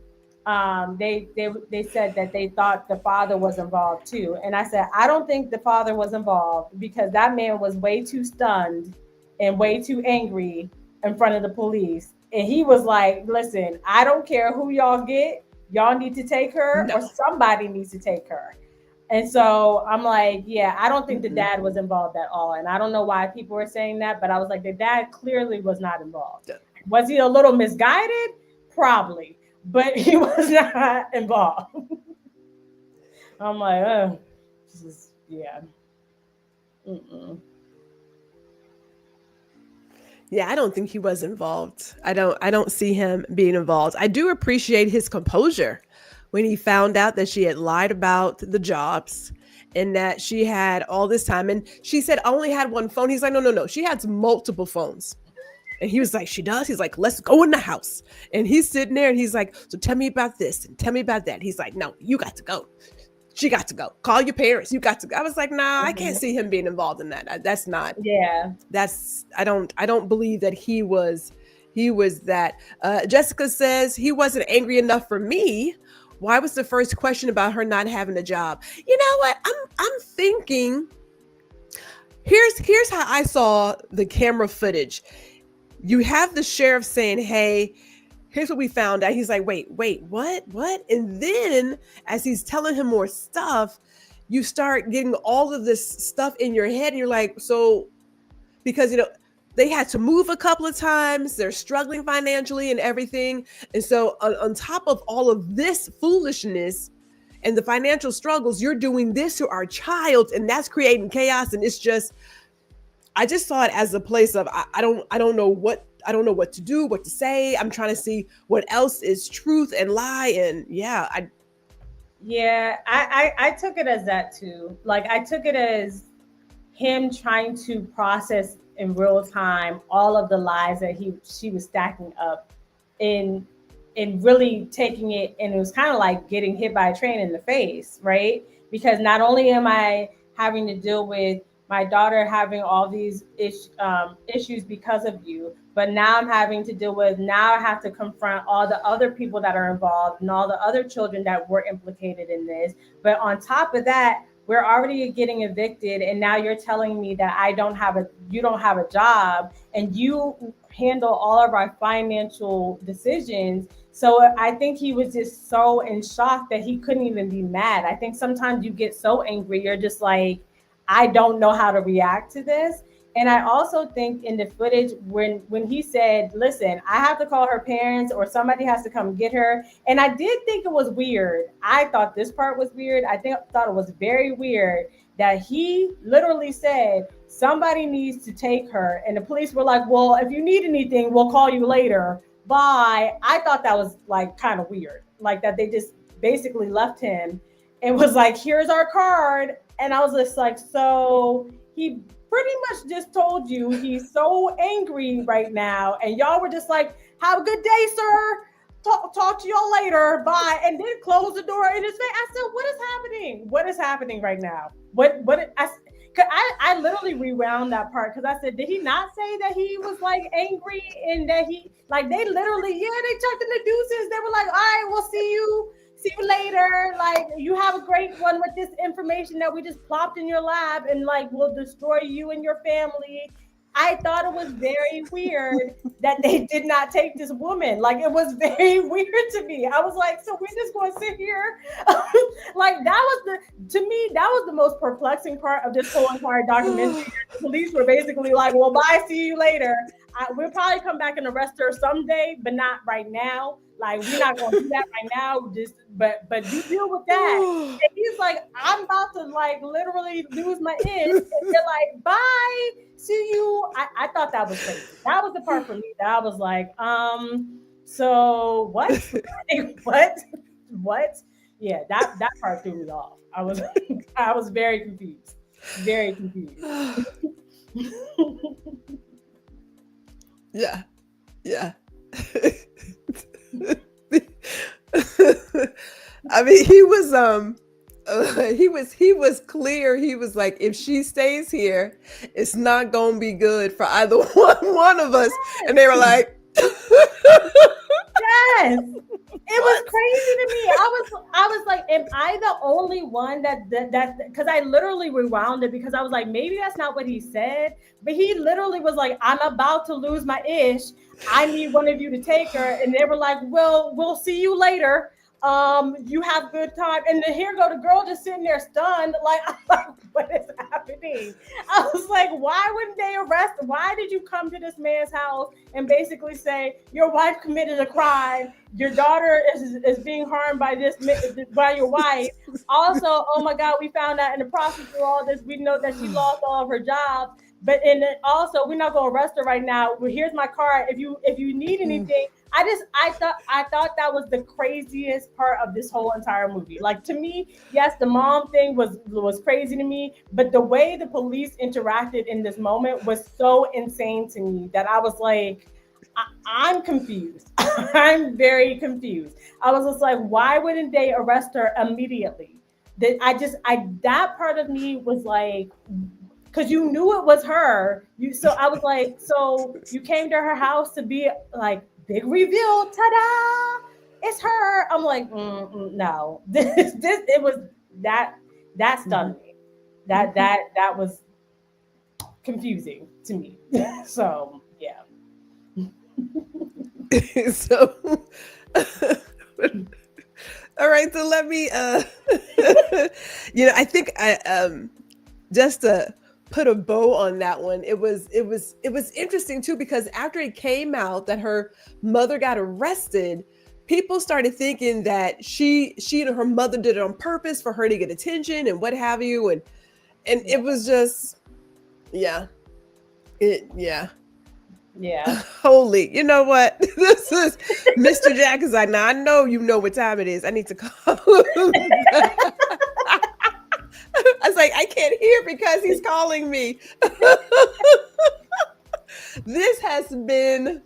they said that they thought the father was involved too. And I said, I don't think the father was involved because that man was way too stunned and way too angry in front of the police. And he was like, listen, I don't care who y'all get, y'all need to take her or somebody needs to take her. And so I'm like, yeah, I don't think the dad was involved at all. And I don't know why people were saying that, but I was like, the dad clearly was not involved. Was he a little misguided? Probably, but he was not involved. I'm like, oh, this is, yeah. Yeah, I don't think he was involved. I don't see him being involved. I do appreciate his composure when he found out that she had lied about the jobs and that she had all this time. And she said, I only had one phone. He's like, no. She has multiple phones. And he was like, she does? He's like, let's go in the house. And he's sitting there and he's like, so tell me about this and tell me about that. He's like, no, you got to go. She got to go. Call your parents. You got to go. I was like, nah, I can't see him being involved in that. That's not. Yeah. I don't believe that he was that. Jessica says he wasn't angry enough for me. Why was the first question about her not having a job? You know what? I'm thinking. Here's how I saw the camera footage. You have the sheriff saying, hey, here's what we found out. He's like, wait, what? And then as he's telling him more stuff, you start getting all of this stuff in your head. And you're like, so, because, they had to move a couple of times. They're struggling financially and everything. And so on top of all of this foolishness and the financial struggles, you're doing this to our child, and that's creating chaos. And it's just, I just saw it as a place of, I don't know what to do, what to say. I'm trying to see what else is truth and lie. And yeah, I took it as that too. Like, I took it as him trying to process in real time all of the lies that she was stacking up in really taking it. And it was kind of like getting hit by a train in the face, right? Because not only am I having to deal with my daughter having all these issues because of you, but now I'm having to deal with, now I have to confront all the other people that are involved and all the other children that were implicated in this. But on top of that, we're already getting evicted, and now you're telling me that you don't have a job, and you handle all of our financial decisions. So I think he was just so in shock that he couldn't even be mad. I think sometimes you get so angry, you're just like, I don't know how to react to this. And I also think in the footage when he said, listen, I have to call her parents or somebody has to come get her. And I did think it was weird. I thought this part was weird. Thought it was very weird that he literally said, somebody needs to take her. And the police were like, well, if you need anything, we'll call you later. Bye. I thought that was like kind of weird. Like that they just basically left him and was like, here's our card. And I was just like, so he pretty much just told you he's so angry right now. And y'all were just like, have a good day, sir. Talk to y'all later. Bye. And then close the door in his face. I said, what is happening? What is happening right now? I literally rewound that part because I said, did he not say that he was like angry and that he, like, they literally, they chucked in the deuces. They were like, all right, we'll see you later. Like, you have a great one with this information that we just plopped in your lab and like will destroy you and your family. I thought it was very weird that they did not take this woman. Like it was very weird to me. I was like, so we're just going to sit here. Like that was to me, that was the most perplexing part of this whole entire documentary. The police were basically like, well, bye, see you later. We'll probably come back and arrest her someday, but not right now. Like we're not going to do that right now. Just but you deal with that. And he's like, I'm about to like literally lose my itch. And they're like, bye, see you. I thought that was crazy. That was the part for me that I was like, so what? What? Yeah, that part threw me off. I was very confused. Very confused. Yeah. I mean, he was clear. He was like, if she stays here, it's not gonna be good for either one of us. And they were like, yes. It was crazy to me. I was like, am I the only one that because I literally rewound it because I was like, maybe that's not what he said. But he literally was like, I'm about to lose my ish. I need one of you to take her. And they were like, well, we'll see you later. You have good time. And then here go the girl just sitting there stunned. Like, I'm like, what is happening? I was like, why wouldn't they arrest? Why did you come to this man's house and basically say your wife committed a crime? Your daughter is being harmed by by your wife. Also, oh my God, we found out in the process of all this, we know that she lost all of her jobs. But and also, we're not going to arrest her right now. Well, here's my card. If you need anything, I thought that was the craziest part of this whole entire movie. Like to me, yes, the mom thing was crazy to me, but the way the police interacted in this moment was so insane to me that I was like, I'm confused. I'm very confused. I was just like, why wouldn't they arrest her immediately? That part of me was like, because you knew it was her. So I was like, so you came to her house to be like, big reveal, ta-da! It's her. I'm like, no. It was that stunned me. That was confusing to me. So yeah. So all right, so let me I think I just to put a bow on that one, it was interesting too, because after it came out that her mother got arrested, people started thinking that she and her mother did it on purpose for her to get attention and what have you, and it was just yeah. Holy, you know what? This is Mr. Jack is like, now I know you know what time it is. I need to call him. I was like, I can't hear because he's calling me. This has been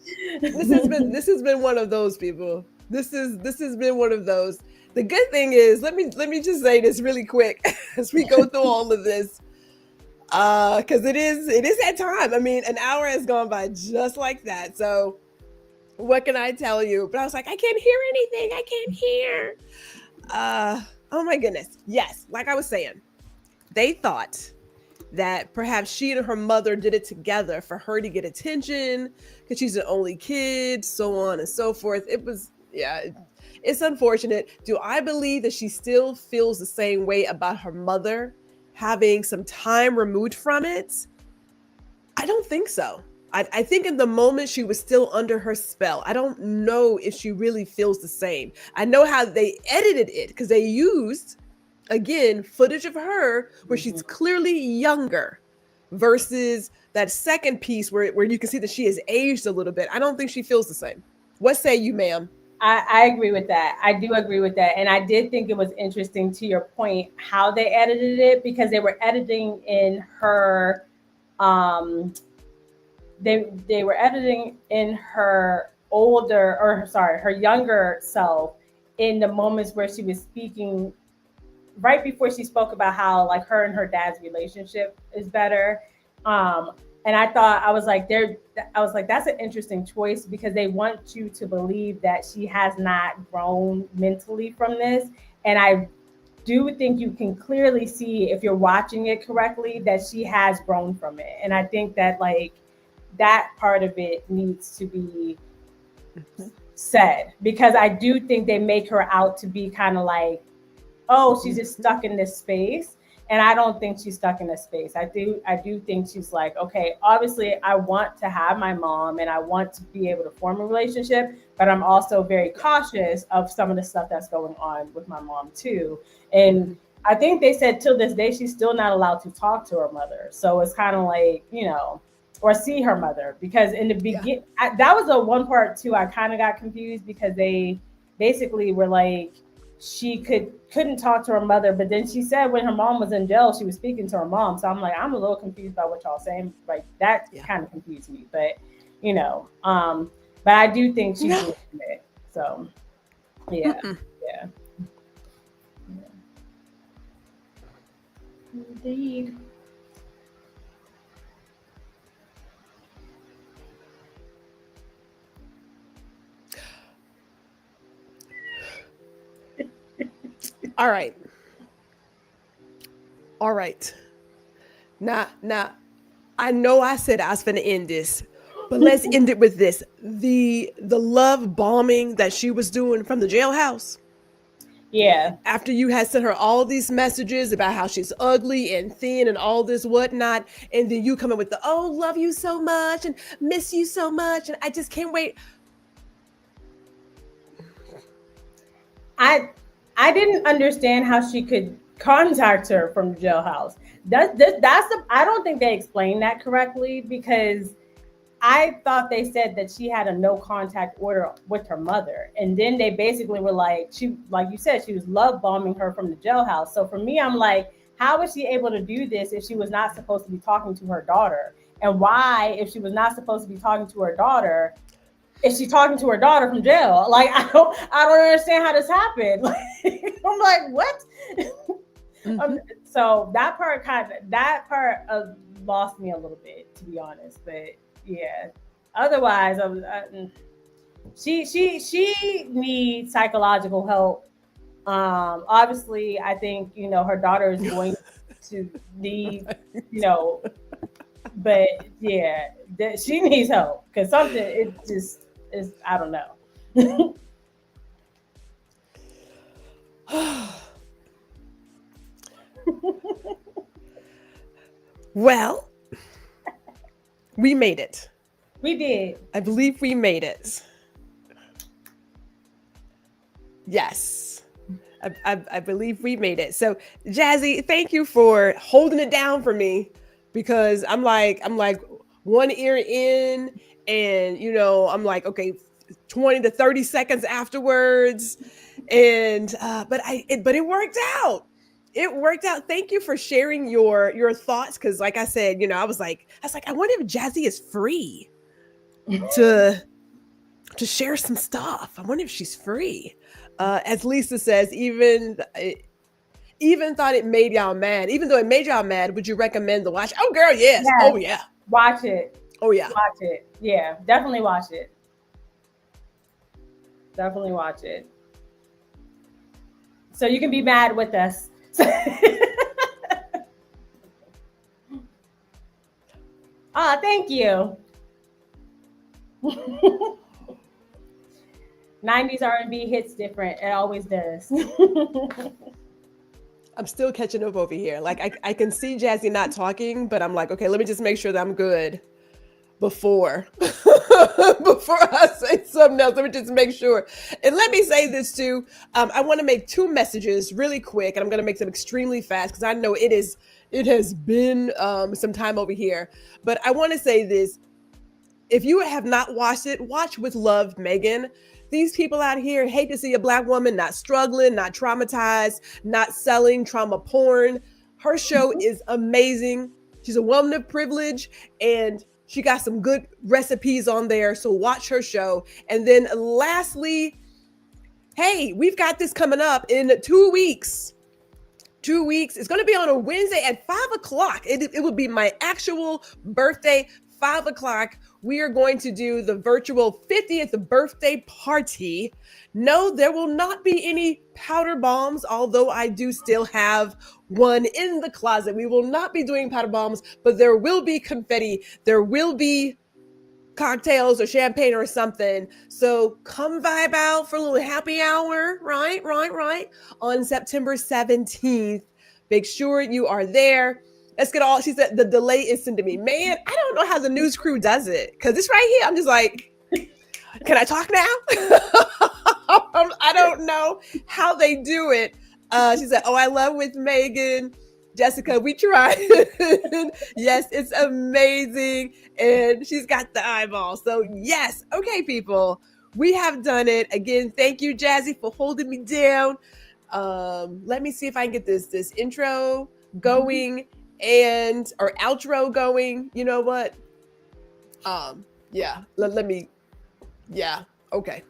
one of those people. This has been one of those. The good thing is, let me just say this really quick as we go through all of this. Because it is that time. I mean, an hour has gone by just like that. So what can I tell you? But I was like, I can't hear anything. I can't hear. Oh my goodness. Yes, like I was saying. They thought that perhaps she and her mother did it together for her to get attention because she's the only kid, so on and so forth. It's unfortunate. Do I believe that she still feels the same way about her mother having some time removed from it? I don't think so. I think in the moment she was still under her spell. I don't know if she really feels the same. I know how they edited it because they used, again, footage of her where she's clearly younger versus that second piece where you can see that she has aged a little bit. I don't think she feels the same. What say you, ma'am? I agree with that. I do agree with that. And I did think it was interesting, to your point, how they edited it, because they were editing in her, they were editing in her her younger self in the moments where she was speaking right before she spoke about how like her and her dad's relationship is better. And I was like, that's an interesting choice because they want you to believe that she has not grown mentally from this. And I do think you can clearly see, if you're watching it correctly, that she has grown from it. And I think that like that part of it needs to be said, because I do think they make her out to be kind of like, oh, she's just stuck in this space. And I don't think she's stuck in a space. I do think she's like, okay, obviously I want to have my mom and I want to be able to form a relationship, but I'm also very cautious of some of the stuff that's going on with my mom too. And I think they said till this day, she's still not allowed to talk to her mother. So it's kind of like, or see her mother, because in the beginning, that was the one part too. I kind of got confused because they basically were like, she couldn't talk to her mother, but then she said when her mom was in jail, she was speaking to her mom. So I'm like, I'm a little confused by what y'all saying. Like that kind of confused me, but but I do think she's doing it. So yeah. Indeed. All right. Now, I know I said I was going to end this, but let's end it with this. The love bombing that she was doing from the jailhouse. Yeah. After you had sent her all these messages about how she's ugly and thin and all this whatnot, and then you come in with the, oh, love you so much and miss you so much, and I just can't wait. I didn't understand how she could contact her from the jailhouse. I don't think they explained that correctly, because I thought they said that she had a no contact order with her mother. And then they basically were like, like you said, she was love bombing her from the jailhouse. So for me, I'm like, how was she able to do this if she was not supposed to be talking to her daughter? And why, if she was not supposed to be talking to her daughter, is she talking to her daughter from jail? Like, I don't understand how this happened. I'm like, what? So that part lost me a little bit, to be honest. But yeah, otherwise, she needs psychological help. Obviously, I think her daughter is going to need but yeah, she needs help, because something it just is, I don't know. Well, we made it. We did. I believe we made it. Yes. I believe we made it. So, Jazzy, thank you for holding it down for me, because I'm like one ear in, and I'm like, okay, 20 to 30 seconds afterwards, and but it worked out. It worked out. Thank you for sharing your thoughts, because like I said, I was like, I wonder if Jazzy is free to share some stuff. I wonder if she's free. As Lisa says, even thought it made y'all mad. Even though it made y'all mad, would you recommend the watch? Oh, girl, yes. Oh, yeah. Watch it. Oh, yeah. Watch it. Yeah, definitely watch it. Definitely watch it. So you can be mad with us. Thank you. 90s R&B hits different. It always does. I'm still catching up over here. Like I can see Jazzy not talking, but I'm like, okay, let me just make sure that I'm good before I say something else. Let me just make sure. And let me say this too. I want to make 2 messages really quick, and I'm going to make them extremely fast, because I know it has been some time over here. But I want to say this. If you have not watched it, watch with love, Megan. These people out here hate to see a Black woman not struggling, not traumatized, not selling trauma porn. Her show is amazing. She's a woman of privilege, and she got some good recipes on there. So watch her show. And then lastly, hey, we've got this coming up in 2 weeks. 2 weeks. It's going to be on a Wednesday at 5:00. It would be my actual birthday, 5:00. We are going to do the virtual 50th birthday party. No, there will not be any powder bombs, although I do still have one in the closet. We will not be doing powder bombs, but there will be confetti. There will be cocktails or champagne or something. So come vibe out for a little happy hour, right? On September 17th. Make sure you are there. Let's get all, she said the delay is sent to me. Man, I don't know how the news crew does it. Because it's right here. I'm just like, can I talk now? I don't know how they do it. She said, oh, I love with Megan. Jessica, we tried. Yes, it's amazing. And she's got the eyeball. So yes. Okay, people, we have done it. Again, thank you, Jazzy, for holding me down. Let me see if I can get this intro going or outro going. You know what? Yeah, let me, yeah, okay.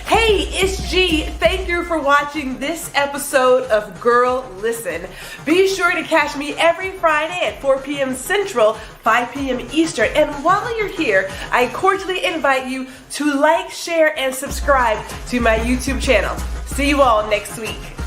Hey, it's G. Thank you for watching this episode of Girl Listen. Be sure to catch me every Friday at 4 p.m. Central, 5 p.m. Eastern. And while you're here, I cordially invite you to like, share, and subscribe to my YouTube channel. See you all next week.